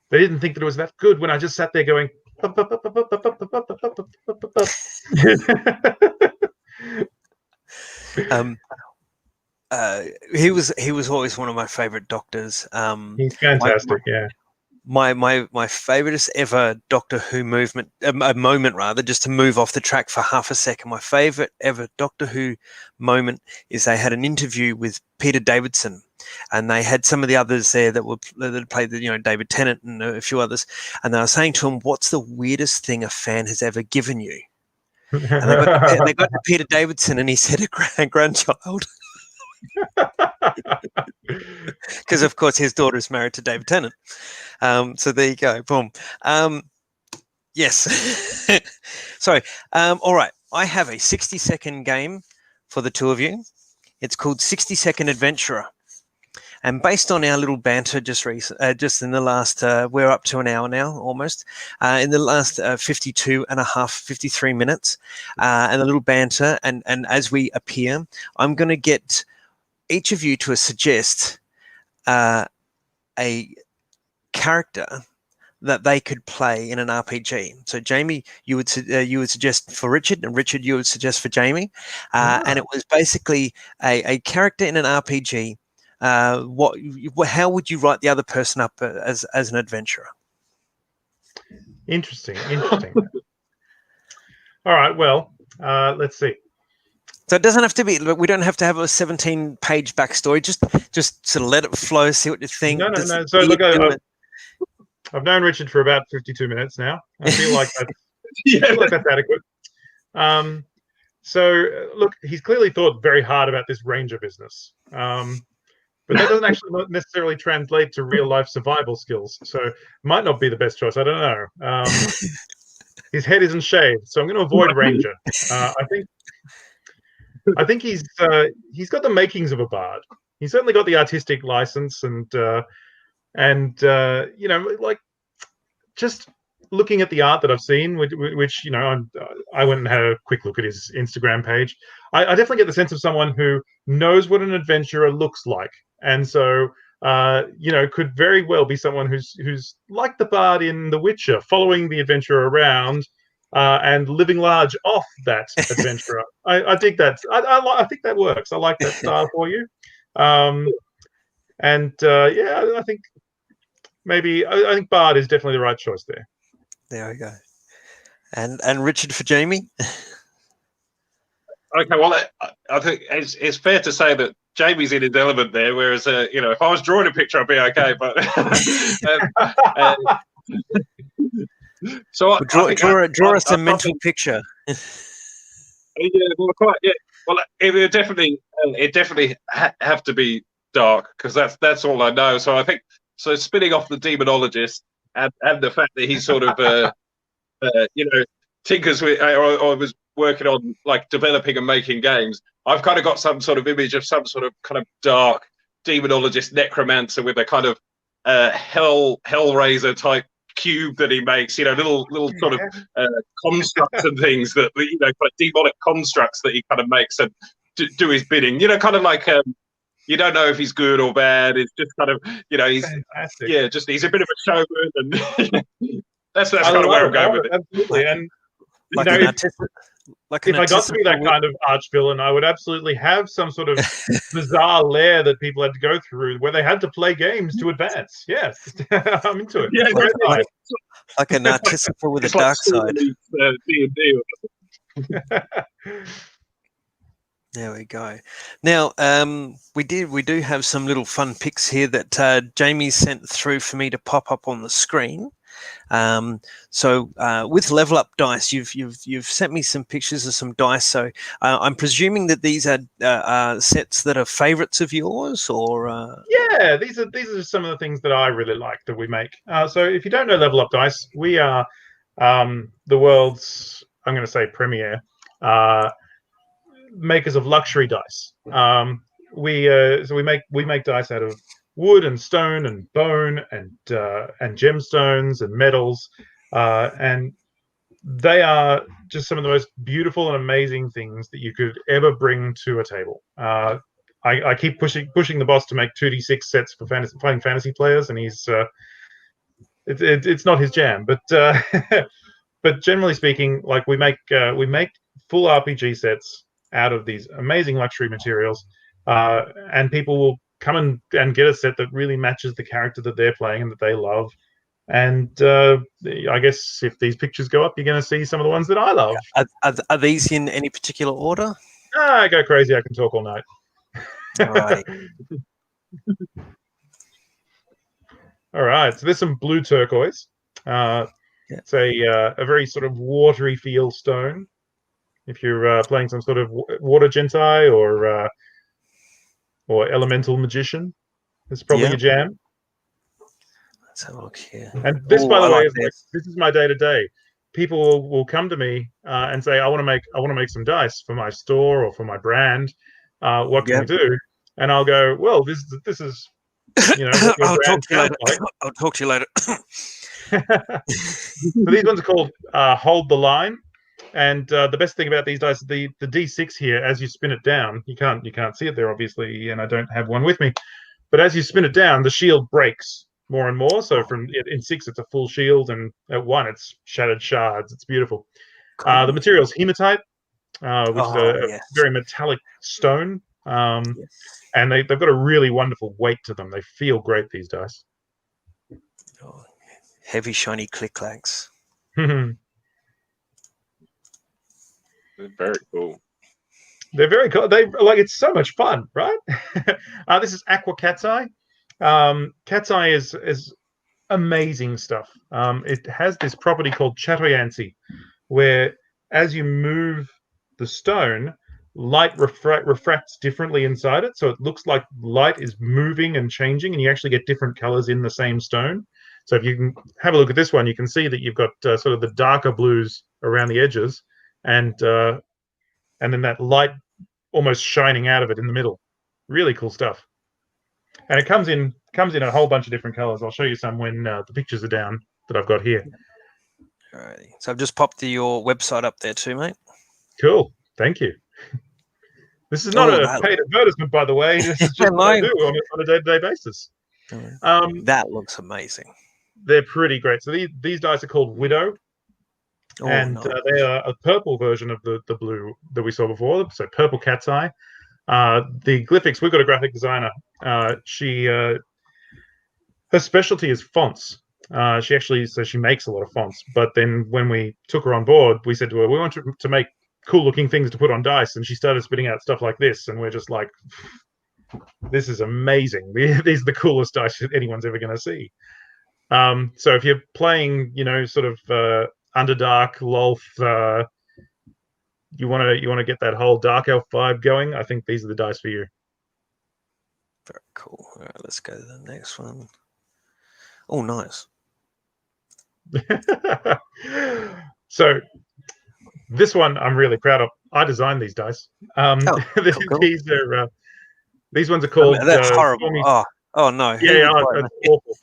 they didn't think that it was that good when I just sat there going. He was always one of my favorite doctors. He's fantastic. Yeah. My favorite ever Doctor Who moment rather, just to move off the track for half a second. My favorite ever Doctor Who moment is they had an interview with Peter Davidson, and they had some of the others there that played David Tennant and a few others, and they were saying to him, "What's the weirdest thing a fan has ever given you?" And they got to Peter Davidson, and he said, "A grandchild." Because of course his daughter is married to David Tennant. So there you go. Boom. Yes. Sorry. All right. I have a 60-second game for the two of you. It's called 60-Second Adventurer. And based on our little banter just in the last, we're up to an hour now almost, in the last 53 minutes, and a little banter. And as we appear, I'm going to get each of you to suggest a character that they could play in an RPG. So Jamie, you would suggest for Richard, and Richard, you would suggest for Jamie. And it was basically a character in an RPG. How would you write the other person up as an adventurer? Interesting. All right. Well, let's see. So it doesn't have to be. We don't have to have a 17-page backstory. Just sort of let it flow. See what you think. No. So look, I've known Richard for about 52 minutes now. I feel like that's adequate. So look, he's clearly thought very hard about this ranger business, but that doesn't actually necessarily translate to real life survival skills. So it might not be the best choice. I don't know. His head isn't shaved, so I'm going to avoid ranger. I think he's got the makings of a bard. He's certainly got the artistic license, and like just looking at the art that I've seen, which I went and had a quick look at his Instagram page. I definitely get the sense of someone who knows what an adventurer looks like, and so could very well be someone who's like the bard in The Witcher, following the adventurer around. And living large off that adventurer. I dig that. I think that works. I like that style for you. I think maybe I think Bard is definitely the right choice there. There we go. And Richard for Jamie. Okay, well, I think it's fair to say that Jamie's in his element there, whereas if I was drawing a picture, I'd be okay. But so draw us a mental picture. Yeah, well, quite. Yeah, well, it would definitely have to be dark, because that's all I know. So I think spinning off the demonologist and the fact that he sort of tinkers with or was working on like developing and making games. I've kind of got some sort of image of some sort of kind of dark demonologist necromancer with a kind of Hellraiser type cube that he makes, little sort of constructs and things that kind of demonic constructs that he kind of makes and do his bidding. Kind of like you don't know if he's good or bad. It's just kind of he's fantastic. He's a bit of a showman, and that's kind of where I'm going with it. Absolutely, and like Like an if I got to be that Anticiple kind of arch villain, I would absolutely have some sort of bizarre lair that people had to go through where they had to play games to advance. Yes, I'm into it. Yeah, It's a great like, vibe. like an Anticiple with a it's like dark Storm side. meets D&D. There we go. Now, we do have some little fun pics here that Jamie sent through for me to pop up on the screen. So with Level Up Dice, you've sent me some pictures of some dice. So I'm presuming that these are sets that are favourites of yours, or Yeah, these are just some of the things that I really like that we make. So if you don't know Level Up Dice, we are the world's, I'm going to say, premier makers of luxury dice. We make dice out of wood and stone and bone and gemstones and metals, and they are just some of the most beautiful and amazing things that you could ever bring to a table. I keep pushing the boss to make 2d6 sets for playing fantasy players, and he's it's not his jam. But but generally speaking, like we make full RPG sets out of these amazing luxury materials, and people will come and get a set that really matches the character that they're playing and that they love. And I guess if these pictures go up, you're going to see some of the ones that I love. are these in any particular order? I go crazy. I can talk all night. All right. All right. So there's some blue turquoise. It's a very sort of watery feel stone. If you're playing some sort of water gentai or elemental magician, it's probably a jam. Let's have a look here. And this, by the way, this is my day to day. People will come to me and say, "I want to make some dice for my store or for my brand. What can we do?" And I'll go, "Well, this is what your I'll brand talk to you later. like." I'll talk to you later. So these ones are called Hold the Line. And the best thing about these dice, the D6 here, as you spin it down, you can't see it there obviously, and I don't have one with me. But as you spin it down, the shield breaks more and more. So in 6, it's a full shield, and at 1, it's shattered shards. It's beautiful. Cool. The material is hematite, which is a very metallic stone, and they've got a really wonderful weight to them. They feel great, these dice. Oh, heavy, shiny click-clacks. Very cool. They're very cool. It's so much fun, right? This is Aqua Cat's Eye. Cat's Eye is amazing stuff. It has this property called chatoyancy, where as you move the stone, light refracts differently inside it. So it looks like light is moving and changing, and you actually get different colors in the same stone. So if you can have a look at this one, you can see that you've got sort of the darker blues around the edges, and then that light almost shining out of it in the middle. Really cool stuff. And it comes in a whole bunch of different colors. I'll show you some when the pictures are down that I've got here. Alrighty. So I've just popped your website up there too, mate. Cool. Thank you. This is not a paid advertisement, by the way. This is just what I do on a day-to-day basis. That looks amazing. They're pretty great. So these dice are called Widow. Nice. They are a purple version of the blue that we saw before. So purple cat's eye. The glyphics, we've got a graphic designer. Her specialty is fonts. She makes a lot of fonts. But then when we took her on board, we said to her, we want to make cool looking things to put on dice. And she started spitting out stuff like this. And we're just like, this is amazing. These are the coolest dice anyone's ever going to see. So if you're playing, sort of Underdark, Lolth, you want to get that whole Dark Elf vibe going, I think these are the dice for you. Very cool. All right, let's go to the next one. Oh, nice. So this one I'm really proud of. I designed these dice. Cool. These ones are called. That's horrible. Oh no. Yeah, that's awful.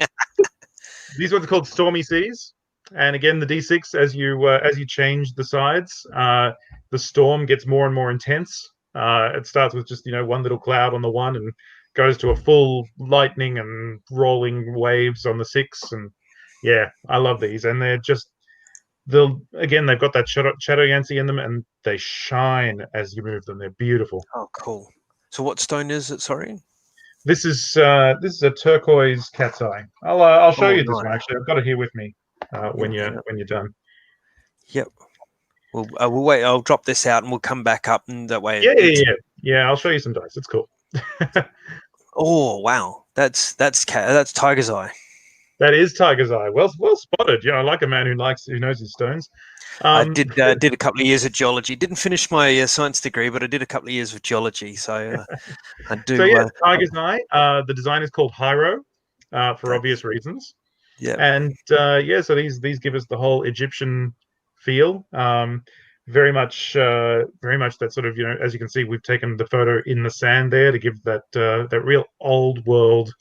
These ones are called Stormy Seas. And again, the D6, as you change the sides, the storm gets more and more intense. It starts with just one little cloud on the 1 and goes to a full lightning and rolling waves on the 6. And yeah, I love these, and they're just they've got that shadow Yancy in them, and they shine as you move them. They're beautiful. Oh, cool. So what stone is it? Sorry. This is a turquoise cat's eye. I'll show Oh, you this nice. one. Actually, I've got it here with me. When Yeah, you're done. Yep. We'll wait. I'll drop this out, and we'll come back up, and that way. Yeah. I'll show you some dice. It's cool. Oh wow, that's Tiger's Eye. That is Tiger's Eye. Well spotted. Yeah, I like a man who knows his stones. I did a couple of years of geology. Didn't finish my science degree, but I did a couple of years of geology. So I do. So yeah, Tiger's Eye. The design is called Hyro, for obvious reasons. Yeah. And so these give us the whole Egyptian feel. Very much that sort of, as you can see, we've taken the photo in the sand there to give that real old world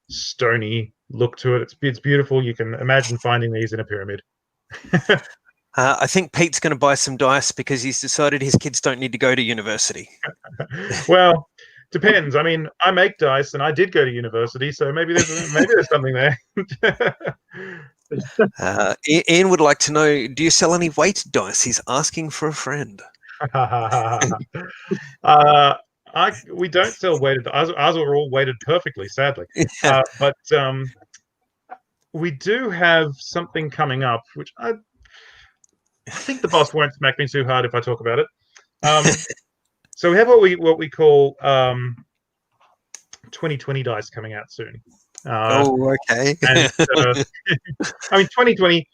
stony look to it. It's beautiful. You can imagine finding these in a pyramid. I think Pete's going to buy some dice because he's decided his kids don't need to go to university. Well, depends. I mean, I make dice, and I did go to university, so maybe there's something there. Ian would like to know: do you sell any weighted dice? He's asking for a friend. We don't sell weighted. Ours are all weighted perfectly, sadly. But we do have something coming up, which I think the boss won't smack me too hard if I talk about it. So we have what we call 2020 dice coming out soon. Okay. And, I mean, 2020,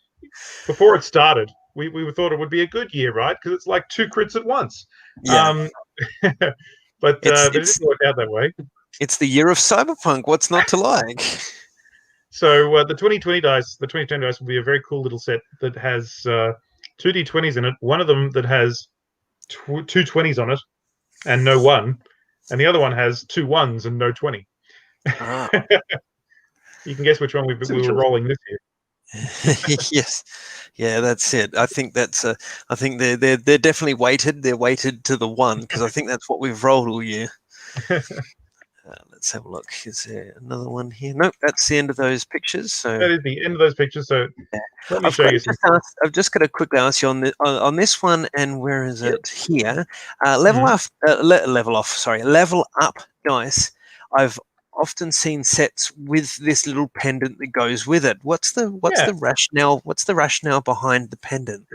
before it started, we thought it would be a good year, right? Because it's like 2 crits at once. Yeah. But it didn't work out that way. It's the year of cyberpunk. What's not to like? So the 2020 dice will be a very cool little set that has 2 D20s in it. One of them that has 2 20s on it and no 1, and the other one has 2 1s and no 20. Ah. You can guess which one we were rolling this year. Yes, yeah, that's it. I think that's. I think they're definitely weighted. They're weighted to the 1 because I think that's what we've rolled all year. Let's have a look. Is there another one here? Nope, that's the end of those pictures. So that is the end of those pictures. So let me show you some. I've just got to quickly ask you on this one, and where is it here? Level up dice. I've often seen sets with this little pendant that goes with it. What's the rationale? What's the rationale behind the pendant?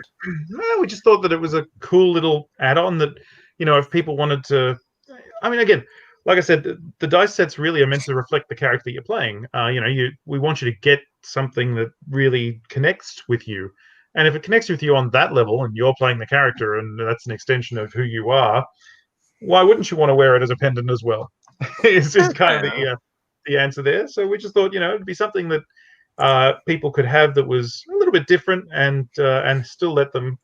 Well, we just thought that it was a cool little add-on that, if people wanted to. I mean, again, like I said, the dice sets really are meant to reflect the character you're playing. We want you to get something that really connects with you, and if it connects with you on that level, and you're playing the character, and that's an extension of who you are, why wouldn't you want to wear it as a pendant as well? It's just kind of the answer there. So we just thought, it'd be something that people could have that was a little bit different, and still let them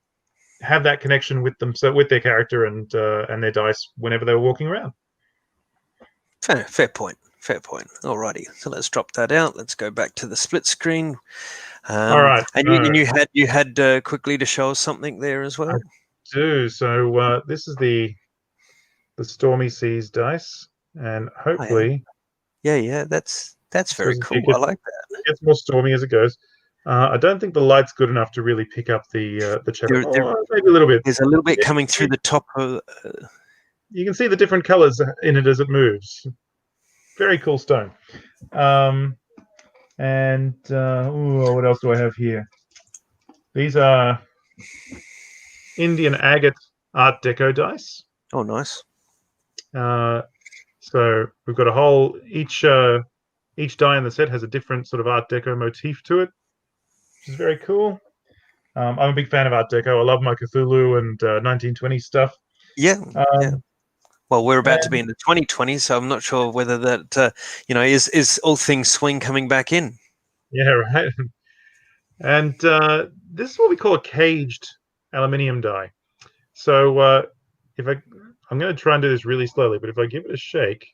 have that connection with them, so with their character and their dice whenever they were walking around. Fair point. Alrighty, so let's drop that out. Let's go back to the split screen. All right, and you had quickly to show us something there as well. I do. So this is the Stormy Seas dice, and hopefully, that's very cool. I like that. It gets more stormy as it goes. I don't think the light's good enough to really pick up the checker. Maybe a little bit. There's a little bit coming through the top of. You can see the different colors in it as it moves. Very cool stone. And what else do I have here? These are Indian agate Art Deco dice. Oh, nice. So we've got a whole each die in the set has a different sort of Art Deco motif to it, which is very cool. I'm a big fan of Art Deco. I love my Cthulhu and 1920s stuff. Yeah. Well, we're about to be in the 2020s, so I'm not sure whether that is all things swing coming back in. Yeah, right. And this is what we call a caged aluminium die. So I'm going to try and do this really slowly, but if I give it a shake,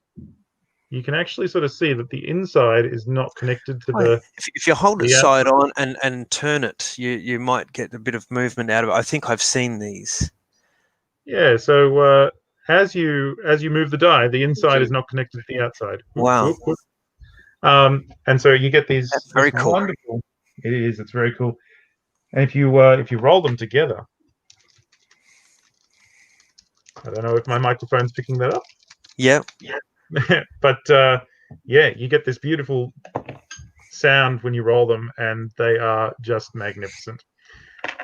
you can actually sort of see that the inside is not connected to the. If you hold it side on and turn it, you might get a bit of movement out of it. I think I've seen these. Yeah. So as you move the die, the inside is not connected to the outside. Wow. And so you get these. That's very cool. Wonderful. It is. It's very cool. And if you roll them together, I don't know if my microphone's picking that up. Yeah. But yeah, you get this beautiful sound when you roll them, and they are just magnificent.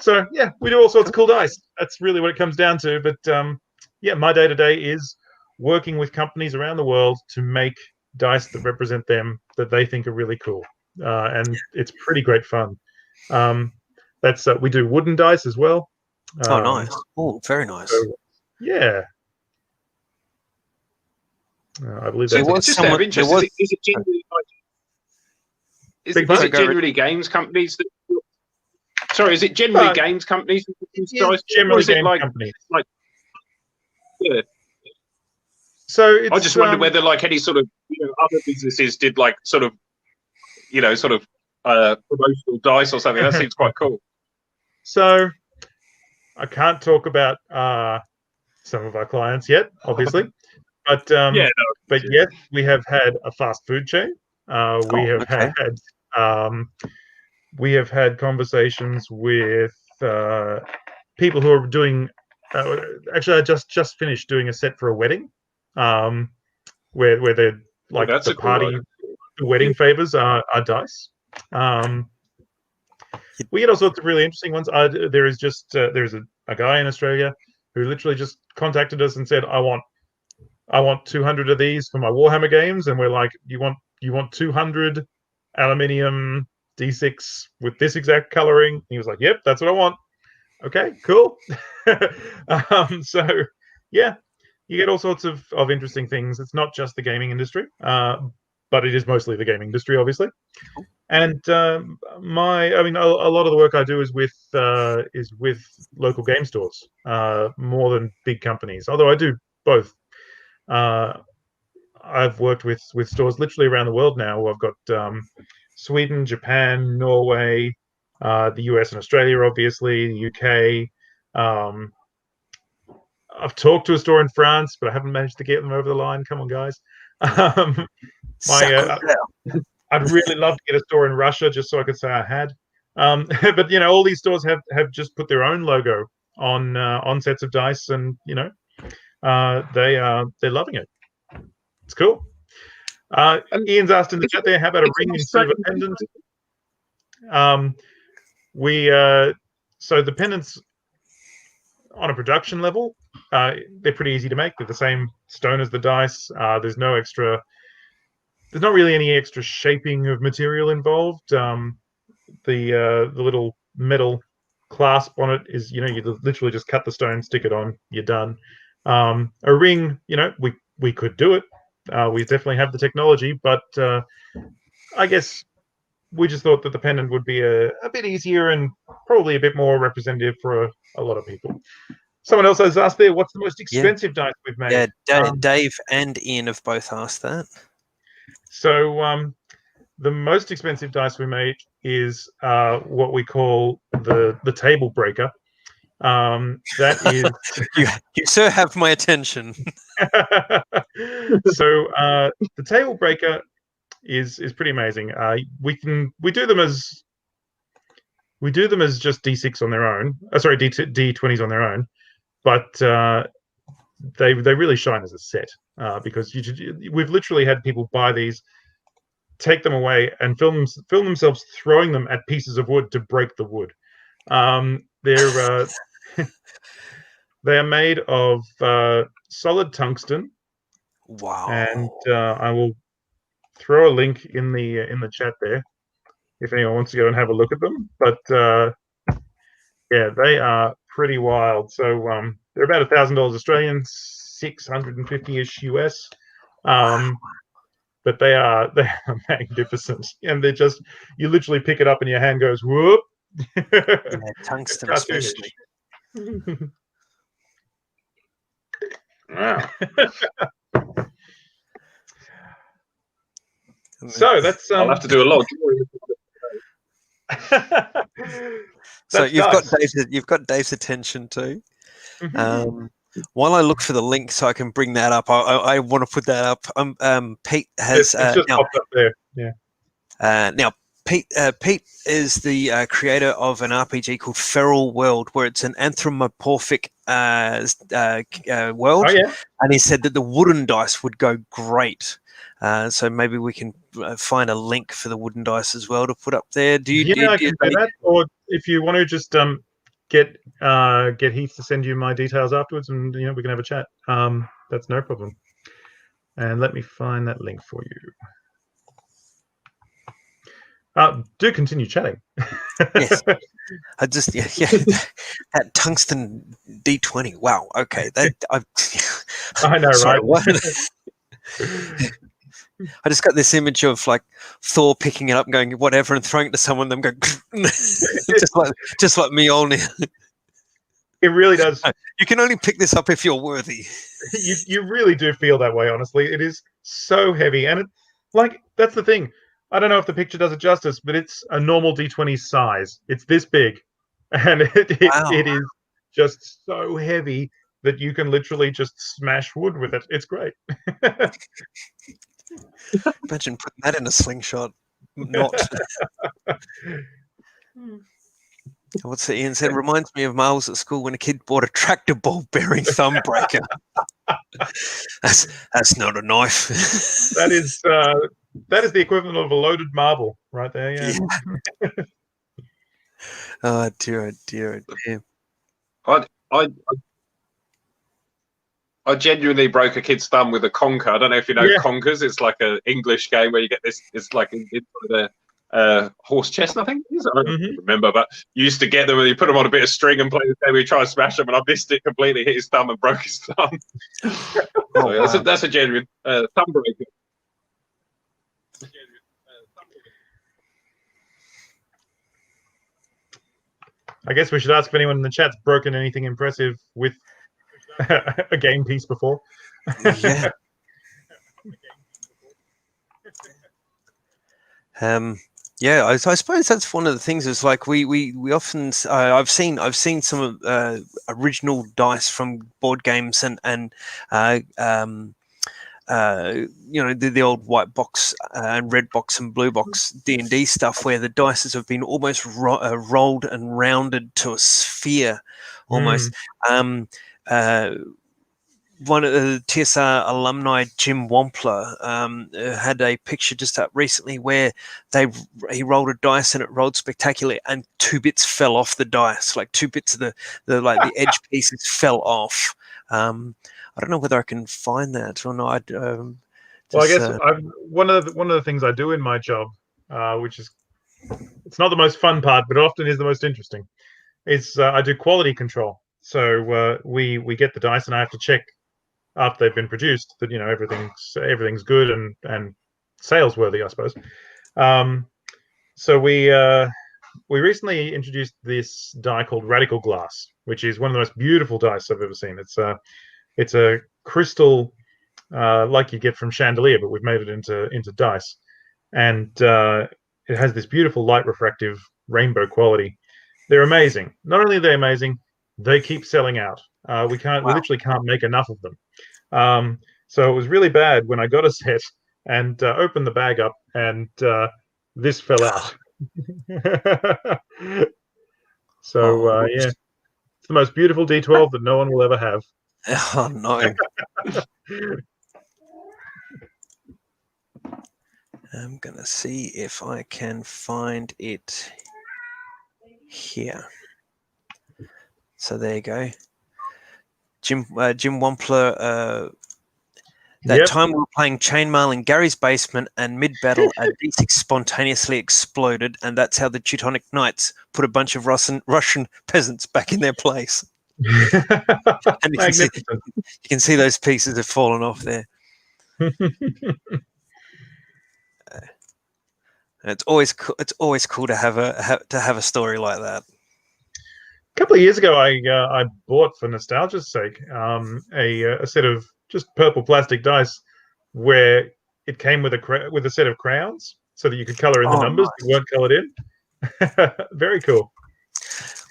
So yeah, we do all sorts of cool dice. That's really what it comes down to. But yeah, my day-to-day is working with companies around the world to make dice that represent them, that they think are really cool, and it's pretty great fun. That's we do wooden dice as well. Oh, nice. Oh, very nice. So, yeah. I believe So that's just out of interest, is it generally is it generally games companies that? Sorry, is it generally games companies that produce dice? Generally games companies. Yeah. So I just wonder whether like any sort of other businesses did like sort of promotional dice or something. That seems quite cool. So I can't talk about some of our clients yet, obviously, but but yes, we have had a fast food chain. We have had conversations with people who are doing. Actually, I just finished doing a set for a wedding, where they're like the party, the wedding favors are dice. We get all sorts of really interesting ones. There is just there's a guy in Australia who literally just contacted us and said, I want 200 of these for my Warhammer games, and we're like, you want 200 aluminium D6 with this exact coloring? And he was like, yep, that's what I want. Okay, cool. So yeah, you get all sorts of interesting things. It's not just the gaming industry, but it is mostly the gaming industry, obviously. And a lot of the work I do is with local game stores, more than big companies. Although I do both. I've worked with stores literally around the world now. I've got Sweden, Japan, Norway, the US and Australia, obviously, the UK. I've talked to a store in France, but I haven't managed to get them over the line. Come on, guys. I'd really love to get a store in Russia just so I could say I had. But all these stores have just put their own logo on sets of dice, and they're loving it. It's cool. Ian's asked in the chat there, how about a ring instead of a pendant? So the pendants on a production level, they're pretty easy to make. They're the same stone as the dice. There's not really any extra shaping of material involved. The little metal clasp on it is, you literally just cut the stone, stick it on, you're done. A ring, we could do it. We definitely have the technology, but I guess we just thought that the pendant would be a bit easier and probably a bit more representative for a lot of people. Someone else has asked there, what's the most expensive dice we've made? Yeah, Dave and Ian have both asked that. So the most expensive dice we made is what we call the table breaker. That is you sir have my attention. So the table breaker is pretty amazing. We do them as just D6 on their own. Sorry, D20s on their own, but they really shine as a set because we've literally had people buy these, take them away, and film themselves throwing them at pieces of wood to break the wood. They're they are made of solid tungsten. Wow! And I will throw a link in the chat there if anyone wants to go and have a look at them. But yeah, they are pretty wild. So they're about $1,000 Australian, 650-ish US. But they are magnificent, and they're just, you literally pick it up and your hand goes whoop. Yeah, tungsten especially. Wow. So that's I'll have to do a lot. So you've got Dave's attention too. While I look for the link so I can bring that up, I want to put that up. Pete has it's just popped up there. Yeah. Now Pete is the creator of an RPG called Feral World, where it's an anthropomorphic world, Oh yeah. and he said that the wooden dice would go great. So maybe we can find a link for the wooden dice as well to put up there. I can do that. Or if you want to just get Heath to send you my details afterwards, and we can have a chat. That's no problem. And let me find that link for you. Do continue chatting. Yes. I just that tungsten D20. Wow. Okay. I know, sorry, right? what? I just got this image of like Thor picking it up, and going whatever, and throwing it to someone. Them going just like Mjolnir. It really does. You can only pick this up if you're worthy. You really do feel that way. Honestly, it is so heavy, and that's the thing. I don't know if the picture does it justice, but it's a normal D20 size. It's this big, and it is just so heavy that you can literally just smash wood with it. It's great. Imagine putting that in a slingshot. Not. What's it Ian said? Reminds me of Miles at school when a kid bought a tractor ball bearing thumb breaker. That's not a knife. That is the equivalent of a loaded marble right there. Yeah. Oh dear, oh dear, oh dear. I genuinely broke a kid's thumb with a conker. I don't know if you know conkers. It's like an English game where you get this. It's like the horse chestnut, I think it is. I don't remember, but you used to get them and you put them on a bit of string and play the game where you try and smash them, and I missed it completely, hit his thumb and broke his thumb. That's a genuine thumb breaker. I guess we should ask if anyone in the chat's broken anything impressive with a game piece before. Yeah. Yeah, I suppose that's one of the things. Is like we often I've seen some original dice from board games and the old white box and red box and blue box D&D stuff where the dice have been almost rolled and rounded to a sphere almost. One of the TSR alumni, Jim Wampler, had a picture just up recently where he rolled a dice and it rolled spectacularly, and 2 bits fell off the dice, like 2 bits of the edge pieces fell off. I don't know whether I can find that or not. Well, I guess one of the things I do in my job, which is it's not the most fun part, but often is the most interesting, is I do quality control. So we get the dice, and I have to check after they've been produced that everything's good and sales worthy, I suppose. So we recently introduced this die called Radical Glass, which is one of the most beautiful dice I've ever seen. It's a crystal like you get from chandelier, but we've made it into dice, and it has this beautiful light refractive rainbow quality. They're amazing. Not only are they amazing, they keep selling out. We literally can't make enough of them. So it was really bad when I got a set and opened the bag up, and this fell out. So yeah, it's the most beautiful D12 that no one will ever have. Oh no. I'm gonna see if I can find it here. So there you go. Jim Wampler. That time we were playing chainmail in Gary's basement, and mid-battle a D6 spontaneously exploded, and that's how the Teutonic Knights put a bunch of Russian peasants back in their place. And you can see those pieces have fallen off there. It's always cool to have a story like that. A couple of years ago, I bought, for nostalgia's sake, a set of just purple plastic dice where it came with a set of crayons so that you could color in the numbers that weren't colored in. Very cool.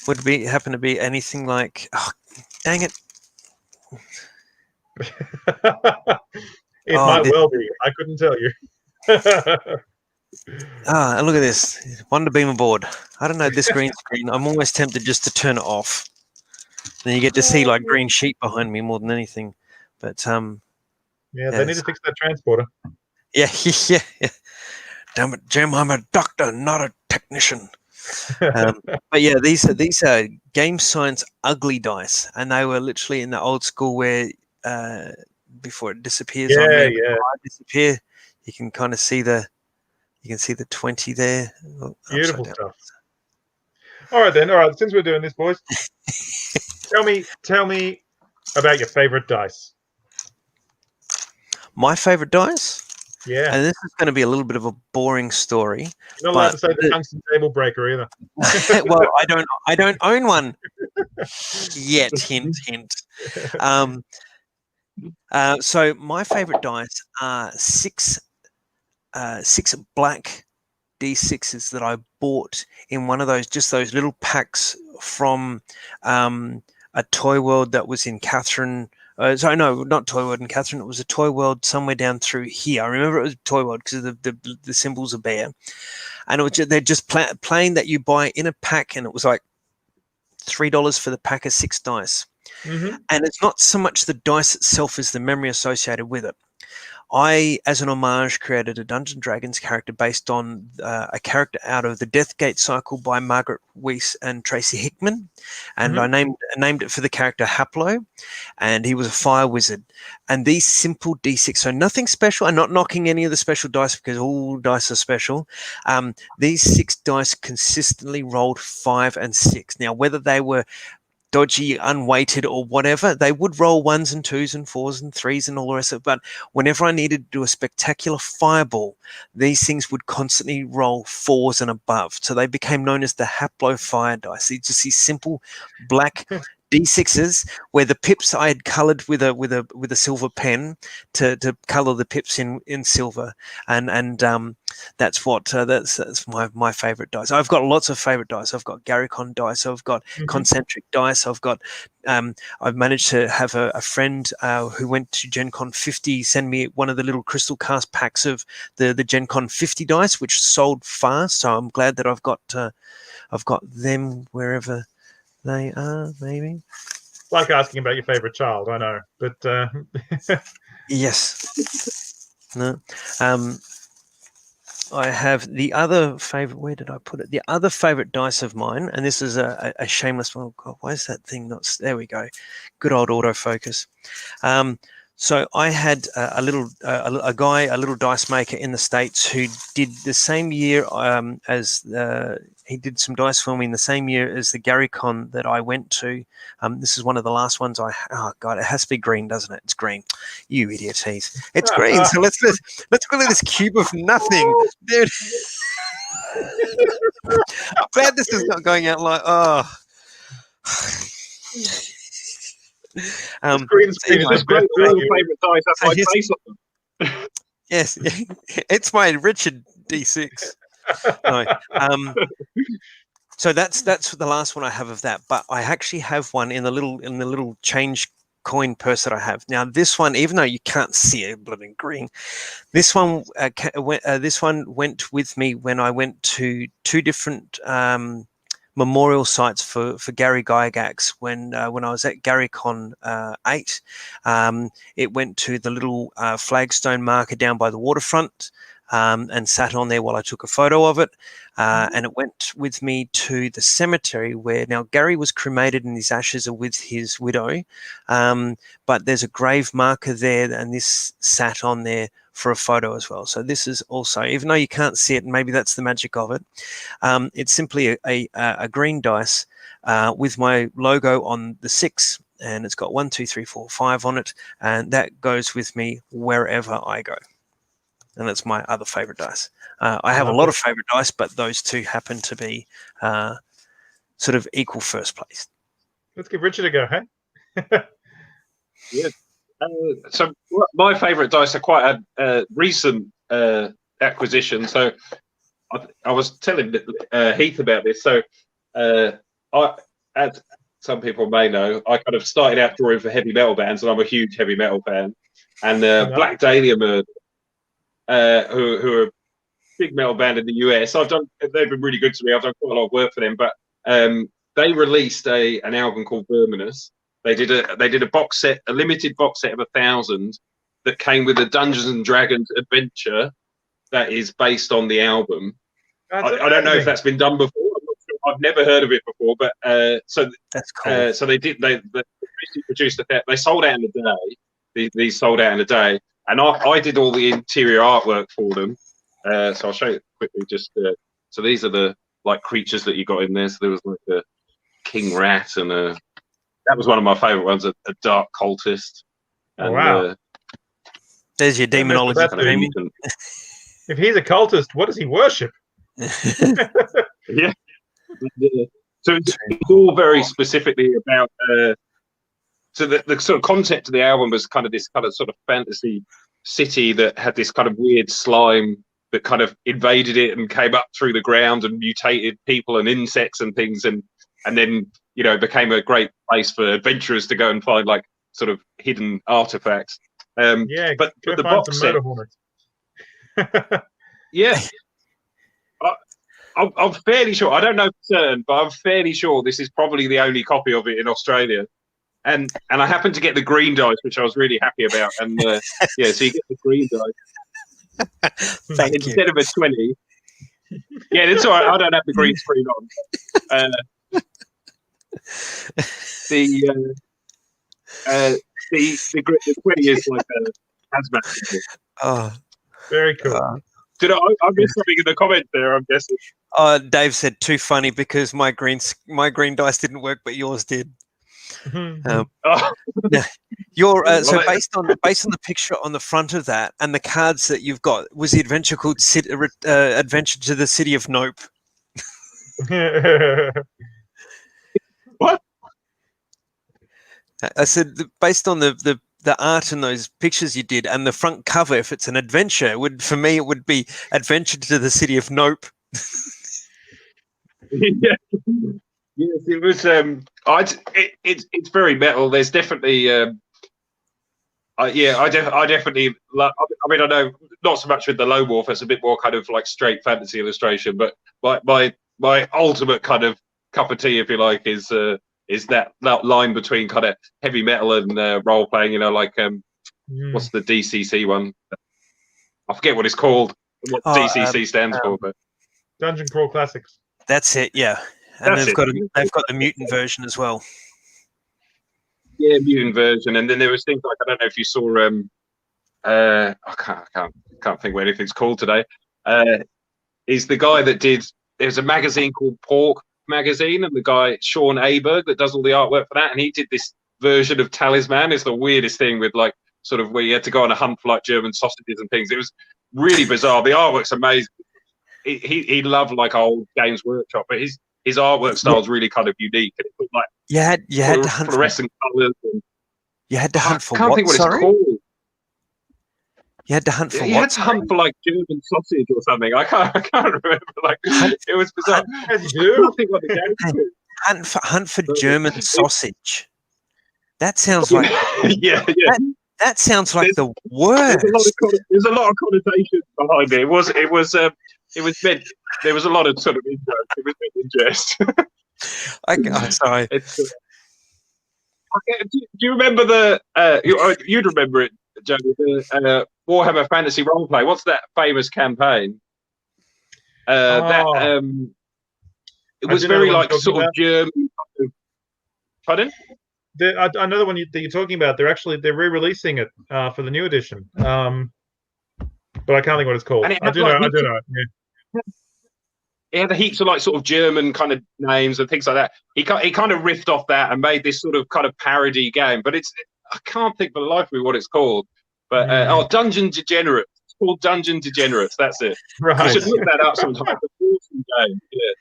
Would it happen to be anything like? Oh, dang it! It might well be. I couldn't tell you. And look at this. Wonder Beam aboard. I don't know this green screen. I'm almost tempted just to turn it off. Then you get to see like green sheep behind me more than anything. But Yeah, they need to fix that transporter. yeah. Damn it, Jim! I'm a doctor, not a technician. But yeah, these are game science ugly dice, and they were literally in the old school where before it disappears on me, disappear. You can kind of see the 20 there. Beautiful stuff. All right then. All right, since we're doing this, boys, tell me about your favorite dice. My favorite dice. Yeah. And this is going to be a little bit of a boring story. You're not allowed to say the tungsten table breaker either. Well, I don't own one yet. Hint. So my favorite dice are six black D6s that I bought in one of those little packs from a Toy World that was in Catherine. Sorry, no, not Toy World in Catherine. It was a Toy World somewhere down through here. I remember it was Toy World because the symbol's a bear, and it was they're just plain that you buy in a pack, and it was like $3 for the pack of 6 dice. Mm-hmm. And it's not so much the dice itself as the memory associated with it. I, as an homage, created a Dungeons & Dragons character based on a character out of the Deathgate cycle by Margaret Weiss and Tracy Hickman, and I named it for the character Haplo, and he was a fire wizard. And these simple D6, so nothing special. I'm not knocking any of the special dice because all dice are special. These 6 dice consistently rolled 5 and 6. Now, whether they were dodgy, unweighted, or whatever, they would roll 1s and 2s and 4s and 3s and all the rest of it. But whenever I needed to do a spectacular fireball, these things would constantly roll 4s and above. So they became known as the Haplo fire dice. You just see simple black D6s where the pips I had coloured with a silver pen to colour the pips in silver, and that's my favourite dice. I've got lots of favourite dice. I've got Garrycon dice. I've got concentric dice. I've got I've managed to have a friend who went to Gen Con 50 send me one of the little crystal cast packs of the Gen Con 50 dice, which sold fast. So I'm glad that I've got them wherever they are, maybe. Like asking about your favorite child, I know, but yes, no. I have the other favorite. Where did I put it? The other favorite dice of mine, and this is a shameless one. Oh God, why is that thing not? There we go. Good old autofocus. So I had a little dice maker in the States who did the same year as he did some dice filming the same year as the Garrycon that I went to. This is one of the last ones oh God, it has to be green, doesn't it? It's green. You idioties. It's green. So let's look at this cube of nothing. Dude. I'm glad this is not going out like green screen is great. All your favorite dice. That's my face on them. Yes, it's my Richard D6. No, so that's the last one I have of that. But I actually have one in the little change coin purse that I have now. This one, even though you can't see it, bloody green, this one went with me when I went to 2 different memorial sites for Gary Gygax when I was at Garrycon 8. It went to the little flagstone marker down by the waterfront and sat on there while I took a photo of it. And it went with me to the cemetery where now Gary was cremated and his ashes are with his widow. But there's a grave marker there, and this sat on there for a photo as well. So this is also, even though you can't see it, and maybe that's the magic of it, it's simply a green dice with my logo on the 6, and it's got 1, 2, 3, 4, 5 on it, and that goes with me wherever I go. And that's my other favorite dice. I have a lot of favorite dice, but those 2 happen to be sort of equal first place. Let's give Richard a go, hey? Yeah. So my favourite dice are quite a recent acquisition. So I was telling Heath about this. So as some people may know, I kind of started out drawing for heavy metal bands, and I'm a huge heavy metal fan. And Black Dahlia Murder, who are big metal band in the US. They've been really good to me. I've done quite a lot of work for them, but they released an album called Verminous. They did a box set, a limited box set of 1,000 that came with a Dungeons and Dragons adventure that is based on the album. I don't know if that's been done before. I'm not sure. I've never heard of it before, but that's cool. So they produced they sold out in a day. These sold out in a day, and I did all the interior artwork for them. So I'll show you quickly. So these are the like creatures that you got in there. So there was like a king rat and that was one of my favourite ones, a dark cultist. And, wow. There's your demonology. If he's a cultist, what does he worship? Yeah. So it's all very specifically about. So the sort of concept of the album was kind of this kind of sort of fantasy city that had this kind of weird slime that kind of invaded it and came up through the ground and mutated people and insects and things, and then became a great place for adventurers to go and find like sort of hidden artifacts. But the box set. Yeah. I'm fairly sure. I don't know for certain, but I'm fairly sure this is probably the only copy of it in Australia. And I happened to get the green dice, which I was really happy about. And so you get the green dice. Instead of a 20. Yeah, it's all right. I don't have the green screen on. The 20 is like a hazmat. Oh, very cool. Did I missed something in the comment there? I'm guessing. Dave said too funny because my green dice didn't work, but yours did. Your so based on the picture on the front of that and the cards that you've got, was the adventure called Adventure to the City of Nope? What? I said based on the art and those pictures you did and the front cover, if it's an adventure, for me it would be Adventure to the City of Nope. Yeah. Yes, it was. It's very metal. There's definitely. I definitely. I mean, I know not so much with the Lone Wolf. It's a bit more kind of like straight fantasy illustration. But my ultimate kind of cup of tea, if you like, is that line between kind of heavy metal and role playing. Like what's the DCC one? I forget what it's called. What DCC stands for, but Dungeon Crawl Classics. That's it. Yeah. And they've got the mutant version as well. Yeah, mutant version. And then there was things like, I don't know if you saw I can't think what anything's called today. Is the guy that there's a magazine called Pork Magazine, and the guy Sean Aberg that does all the artwork for that, and he did this version of Talisman. It's the weirdest thing with like sort of where you had to go on a hunt for like German sausages and things. It was really bizarre. The artwork's amazing. He loved like old Games Workshop, but his artwork style is really kind of unique. And it was like you had to hunt fluorescent colours. You had to hunt for I can't think what it's called. You had to hunt for you had to hunt for like German sausage or something. I can't remember. Like it was bizarre. I can't think what the game was. Hunt for German sausage. That sounds like yeah. That sounds like the worst. There's a lot of connotations behind it. It was meant. There was a lot of sort of interest. It was meant in jest. I'm sorry. Do you remember you'd remember it, Jamie, the Warhammer Fantasy Roleplay? What's that famous campaign? It was very like sort of German. Pardon? I know the one that you're talking about. They're re-releasing it for the new edition, but I can't think what it's called. I do know it. Yeah. It had heaps of like sort of German kind of names and things like that. He kind of riffed off that and made this sort of kind of parody game. But I can't think for the life of me what it's called. But Dungeon Degenerates. It's called Dungeon Degenerates. That's it. Right. I should look that up sometime. It's an awesome game. Yeah.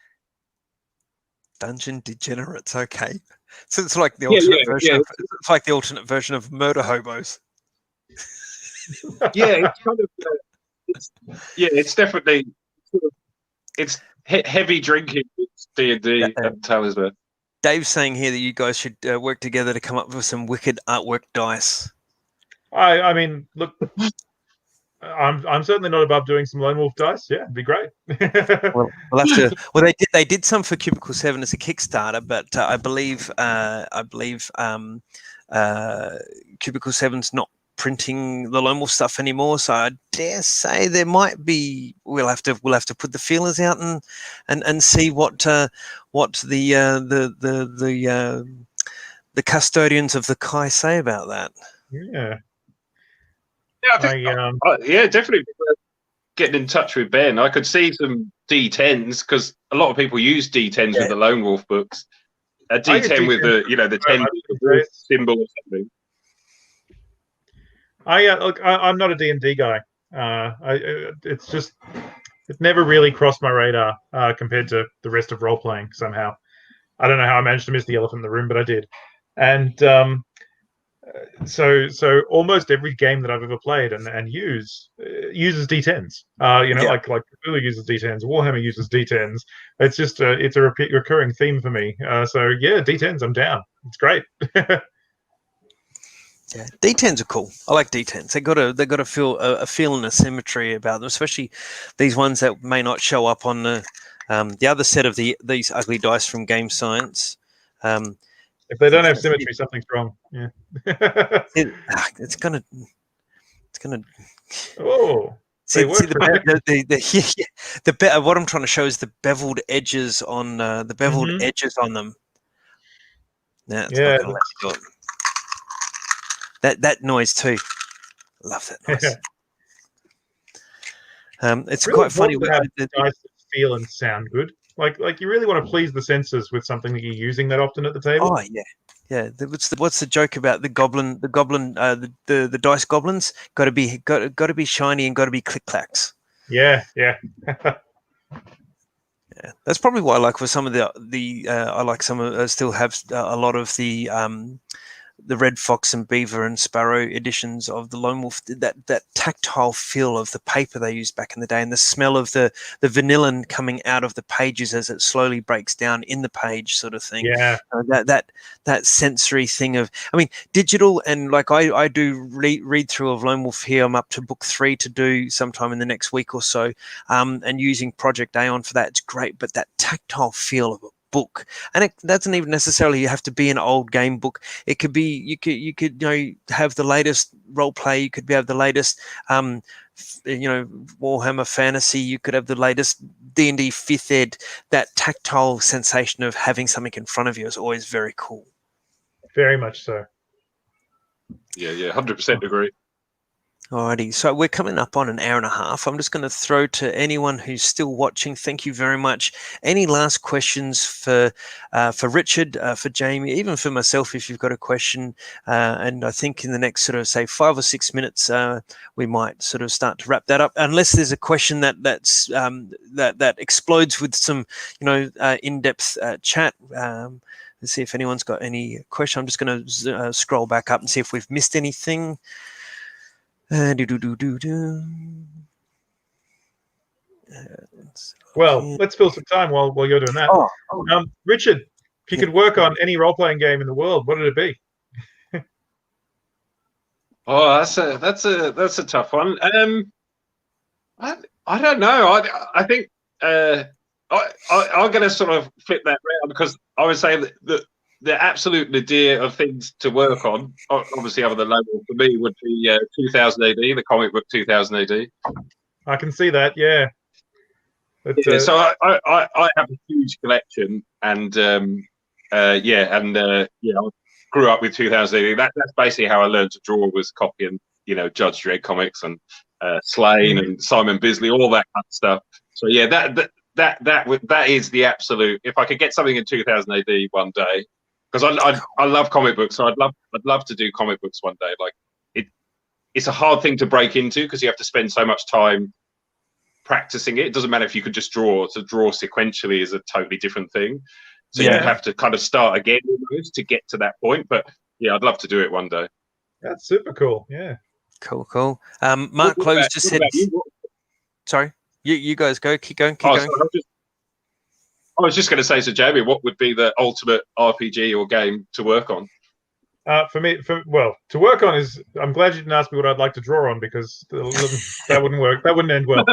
Dungeon Degenerates. Okay. So it's like the alternate version. It's like the alternate version of Murder Hobos. Yeah, it's kind of. It's definitely. It's heavy drinking. It's D&D and Talisman. Dave's saying here that you guys should work together to come up with some wicked artwork dice. I mean, look, I'm certainly not above doing some Lone Wolf dice. Yeah, it'd be great. Well, we'll have to. Well, they did some for Cubicle 7 as a Kickstarter, but I believe Cubicle 7's not printing the Lone Wolf stuff anymore. So I dare say there might be. We'll have to put the feelers out and see what the custodians of the Kai say about that. Yeah. Yeah, yeah, definitely getting in touch with Ben. I could see some D10s because a lot of people use D10s with the Lone Wolf books. A D10 with the the 10 symbol or something. I'm not a D&D guy. It's just it never really crossed my radar compared to the rest of role playing somehow. I don't know how I managed to miss the elephant in the room, but I did. And so almost every game that I've ever played and uses D10s. Like Cthulhu uses D10s, Warhammer uses D10s. It's just it's a recurring theme for me. So yeah, D10s, I'm down. It's great. Yeah, D10s are cool. I like D10s. They got a feel and a symmetry about them, especially these ones that may not show up on the other set of these ugly dice from Game Science. If they don't have symmetry, something's wrong. Yeah. It's gonna. Oh. See the what I'm trying to show is the beveled edges on edges on them. No, it's not gonna let me do it. That noise too. Love that noise. It's really quite funny. The dice feel and sound good. Like you really want to please the senses with something that you're using that often at the table. Oh yeah. What's the joke about the goblin? The dice goblins got to be shiny and got to be click clacks. Yeah. Yeah, that's probably why I like for some of I still have a lot of the Red Fox and Beaver and Sparrow editions of the Lone Wolf, that tactile feel of the paper they used back in the day, and the smell of the vanillin coming out of the pages as it slowly breaks down in the page, sort of thing. Yeah, that sensory thing of, I mean, digital, and like I do read through of Lone Wolf here. I'm up to book 3 to do sometime in the next week or so, and using Project Aeon for that. It's great, but that tactile feel of it. Book, and it doesn't even necessarily have to be an old game book. It could be you could have the latest role play. You could have the latest Warhammer Fantasy. You could have the latest D&D 5th ed. That tactile sensation of having something in front of you is always very cool. Very much so. Yeah, 100% agree. Alrighty, so we're coming up on an hour and a half. I'm just going to throw to anyone who's still watching. Thank you very much. Any last questions for Richard, for Jamie, even for myself, if you've got a question? And I think in the next sort of say 5 or 6 minutes, we might sort of start to wrap that up. Unless there's a question that explodes with some in-depth chat. Let's see if anyone's got any question. I'm just going to scroll back up and see if we've missed anything. Well, let's fill some time while you're doing that. Richard, if you could work on any role-playing game in the world, what would it be? That's a tough one. I don't know. I think I'm going to sort of flip that around, because I would say that the absolute nadir of things to work on, obviously other than Lone Wolf, for me would be 2000 AD, the comic book 2000 AD. I can see that, yeah. But, so I have a huge collection, and I grew up with 2000 AD. That's basically how I learned to draw, was copying, Judge Dredd comics and Slane and Simon Bisley, all that kind of stuff. So yeah, that is the absolute. If I could get something in 2000 AD one day. Because I love comic books, so I'd love to do comic books one day. Like it's a hard thing to break into, because you have to spend so much time practicing it. It doesn't matter if you could just draw. To draw sequentially is a totally different thing. So you have to kind of start again almost to get to that point. But yeah, I'd love to do it one day. That's super cool. Yeah. Cool. Mark Close just said. Sorry, you guys go. Keep going. I was just going to say, so Jamie, what would be the ultimate RPG or game to work on? For me, to work on is. I'm glad you didn't ask me what I'd like to draw on because that wouldn't work. That wouldn't end well.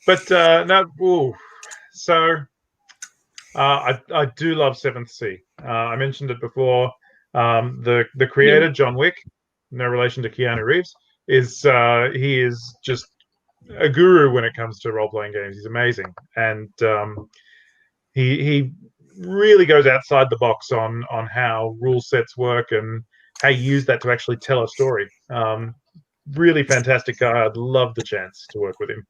But no. Ooh. So I do love Seventh Sea. I mentioned it before. The creator, John Wick, no relation to Keanu Reeves, he is just a guru when it comes to role playing games. He's amazing, and he really goes outside the box on how rule sets work and how you use that to actually tell a story. Really fantastic guy. I'd love the chance to work with him.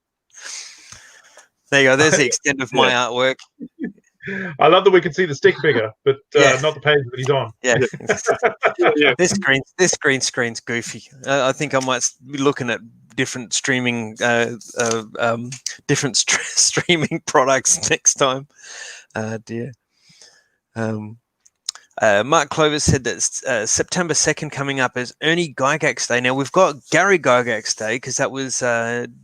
There you go. There's the extent of my artwork. I love that we can see the stick figure, but not the page that he's on. Yeah. This green screen's goofy. I think I might be looking at different streaming streaming products next time. Dear. Mark Clover said that September 2nd coming up is Ernie Gygax Day. Now we've got Gary Gygax Day because that was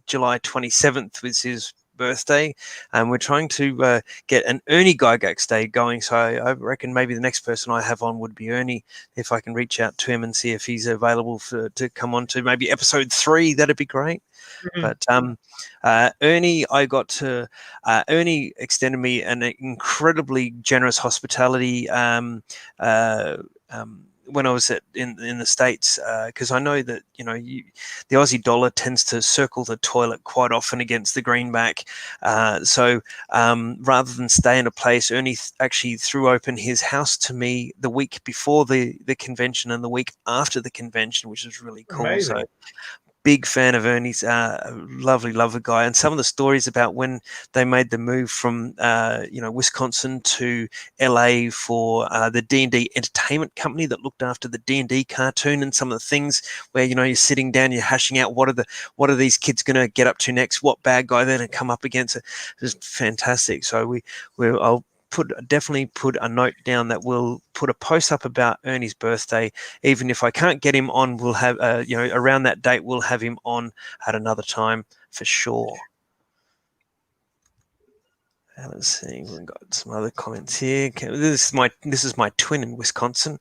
July 27th was his birthday, and we're trying to get an Ernie Gygax Day going. So I reckon maybe the next person I have on would be Ernie, if I can reach out to him and see if he's available to come on to maybe episode 3. That'd be great. But Ernie, Ernie extended me an incredibly generous hospitality when I was in the States, because I know that the Aussie dollar tends to circle the toilet quite often against the greenback. So rather than stay in a place, Ernie actually threw open his house to me the week before the convention and the week after the convention, which was really cool. Amazing. So big fan of Ernie's, lovely guy, and some of the stories about when they made the move from Wisconsin to LA for the D&D entertainment company that looked after the D&D cartoon, and some of the things where you're sitting down, you're hashing out what are these kids going to get up to next, what bad guy they're going to come up against. It was fantastic. So I'll definitely put a note down that we'll put a post up about Ernie's birthday. Even if I can't get him on, we'll have around that date we'll have him on at another time for sure. Let's see, we've got some other comments here. This is my twin in Wisconsin.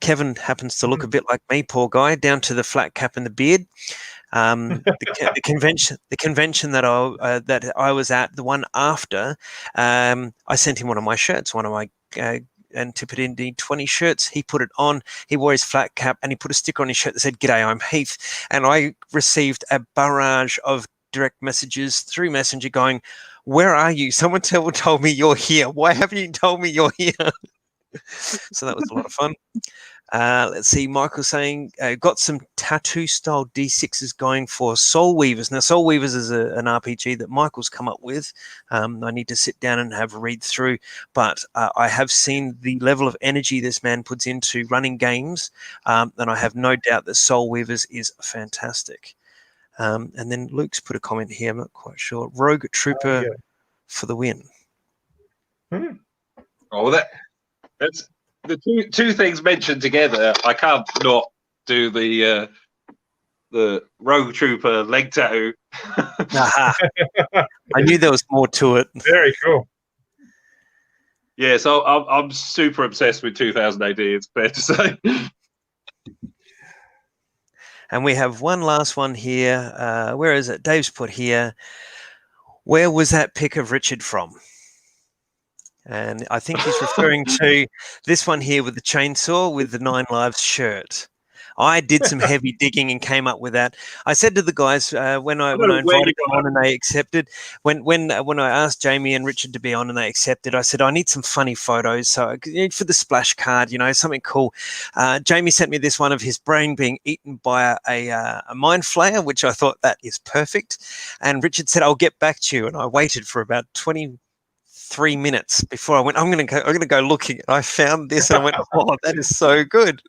Kevin happens to look a bit like me, poor guy, down to the flat cap and the beard. The convention that I was at, the one after, I sent him one of my shirts, one of my Antipode 20 shirts. He put it on. He wore his flat cap and he put a sticker on his shirt that said, "G'day, I'm Heath." And I received a barrage of direct messages through Messenger going, "Where are you? Someone told me you're here. Why haven't you told me you're here?" So that was a lot of fun. Let's see, Michael saying, got some tattoo style D6s going for Soul Weavers. Now, Soul Weavers is an RPG that Michael's come up with. I need to sit down and have a read through, but I have seen the level of energy this man puts into running games, and I have no doubt that Soul Weavers is fantastic. And then Luke's put a comment here, I'm not quite sure. Rogue Trooper for the win. Oh, that's the two things mentioned together. I can't not do the Rogue Trooper leg tattoo. I knew there was more to it. Very cool. Yeah, so I'm super obsessed with 2000 AD, it's fair to say. And we have one last one here. Where is it? Dave's put here. Where was that pic of Richard from? And I think he's referring to this one here with the chainsaw with the 9 Lives shirt. I did some heavy digging and came up with that. I said to the guys when I invited them on and they accepted, when I asked Jaime and Richard to be on and they accepted, I said I need some funny photos so for the splash card, something cool. Jaime sent me this one of his brain being eaten by a mind flayer, which I thought that is perfect. And Richard said I'll get back to you, and I waited for about 23 minutes before I went. I'm going to go looking. And I found this and I went, oh, that is so good.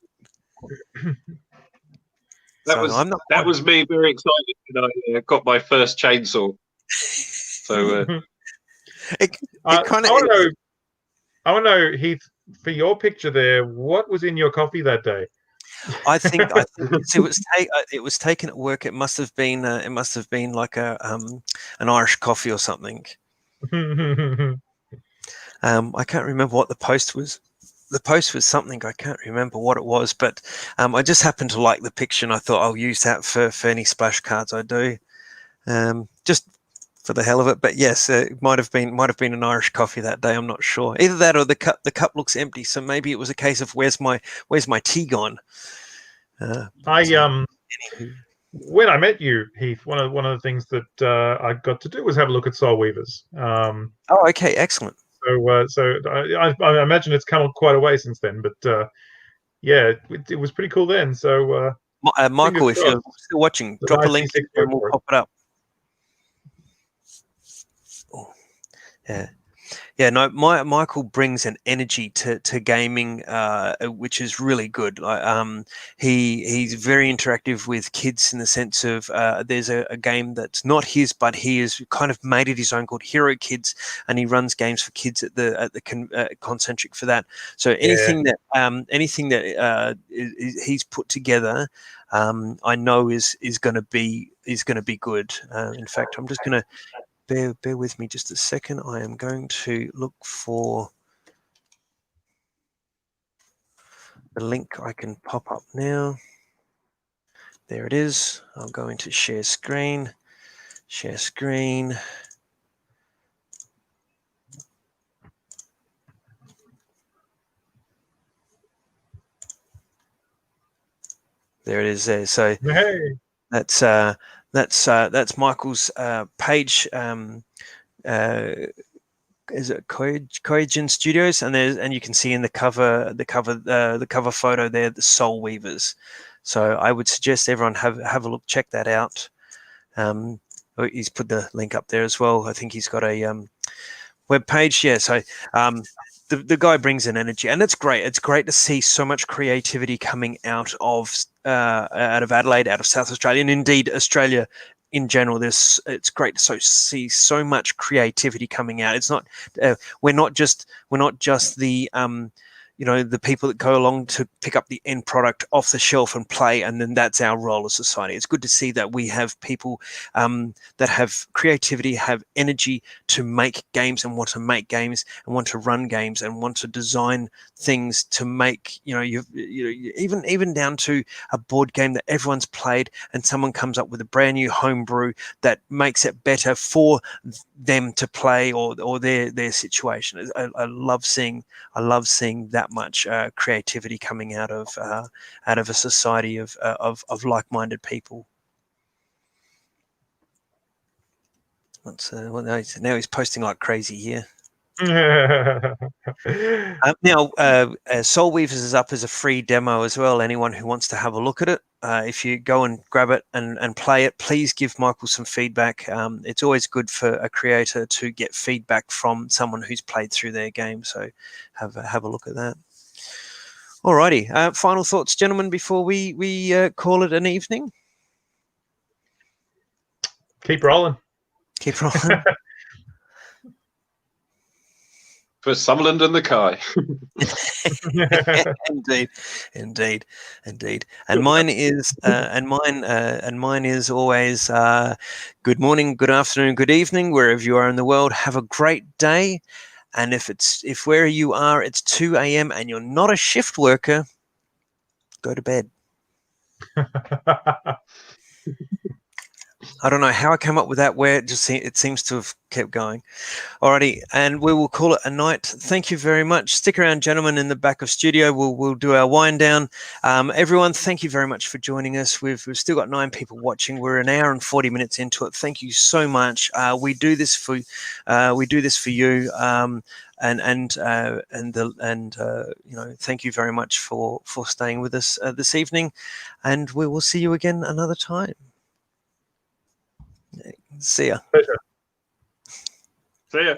That was me very excited when I got my first chainsaw. So I want to know, Heath, for your picture there, what was in your coffee that day? I think it was taken at work. It must have been like an Irish coffee or something. I can't remember what the post was. the post was something, I can't remember what it was, but I just happened to like the picture, and I thought I'll use that for any splash cards I do, just for the hell of it. But yes, it might have been an Irish coffee that day. I'm not sure. Either that or the cup looks empty. So maybe it was a case of where's my tea gone? When I met you, Heath, one of the things that I got to do was have a look at Soul Weavers. Oh, okay, excellent. So I imagine it's come quite a way since then, but yeah, it was pretty cool then. So Michael, if you're still watching, drop a link and we'll pop it up. Oh, yeah. Yeah, no, Michael brings an energy to gaming, which is really good. He's very interactive with kids in the sense of there's a game that's not his, but he has kind of made it his own called Hero Kids, and he runs games for kids at the Concentric for that. So anything that he's put together, I know is going to be good. In fact, I'm just going to. Bear with me just a second. I am going to look for the link I can pop up now. There it is. I'll go into share screen. Share screen. There it is there. So hey. That's Michael's page. Is it Coygen Studios? And you can see in the cover photo there the Soul Weavers. So I would suggest everyone have a look, check that out. He's put the link up there as well. I think he's got a web page. Yeah. So the guy brings an energy, and it's great. It's great to see so much creativity coming out of Adelaide, out of South Australia, and indeed Australia in general. It's great to see so much creativity coming out. It's not we're not just the the people that go along to pick up the end product off the shelf and play, and then that's our role as society. It's good to see that we have people that have creativity, have energy to make games and want to make games and want to run games and want to design things to make, even down to a board game that everyone's played, and someone comes up with a brand new homebrew that makes it better for them to play or their situation. I love seeing that much creativity coming out of a society of like-minded people. Now he's posting like crazy here. Now, Soul Weavers is up as a free demo as well. Anyone who wants to have a look at it, if you go and grab it and play it, please give Michael some feedback. It's always good for a creator to get feedback from someone who's played through their game. So have a look at that. Alrighty. Final thoughts, gentlemen, before we call it an evening. Keep rolling. Keep rolling. For Summerland and the Kai. Indeed. And mine is always good morning, good afternoon, good evening, wherever you are in the world. Have a great day. And if where you are, it's 2 a.m. and you're not a shift worker, go to bed. I don't know how I came up with that. Where it seems to have kept going. Alrighty, and we will call it a night. Thank you very much. Stick around, gentlemen, in the back of studio. We'll do our wind down. Everyone, thank you very much for joining us. We've still got 9 people watching. We're an hour and 40 minutes into it. Thank you so much. We do this for you. Thank you very much for staying with us this evening, and we will see you again another time. See ya. Pleasure. See ya.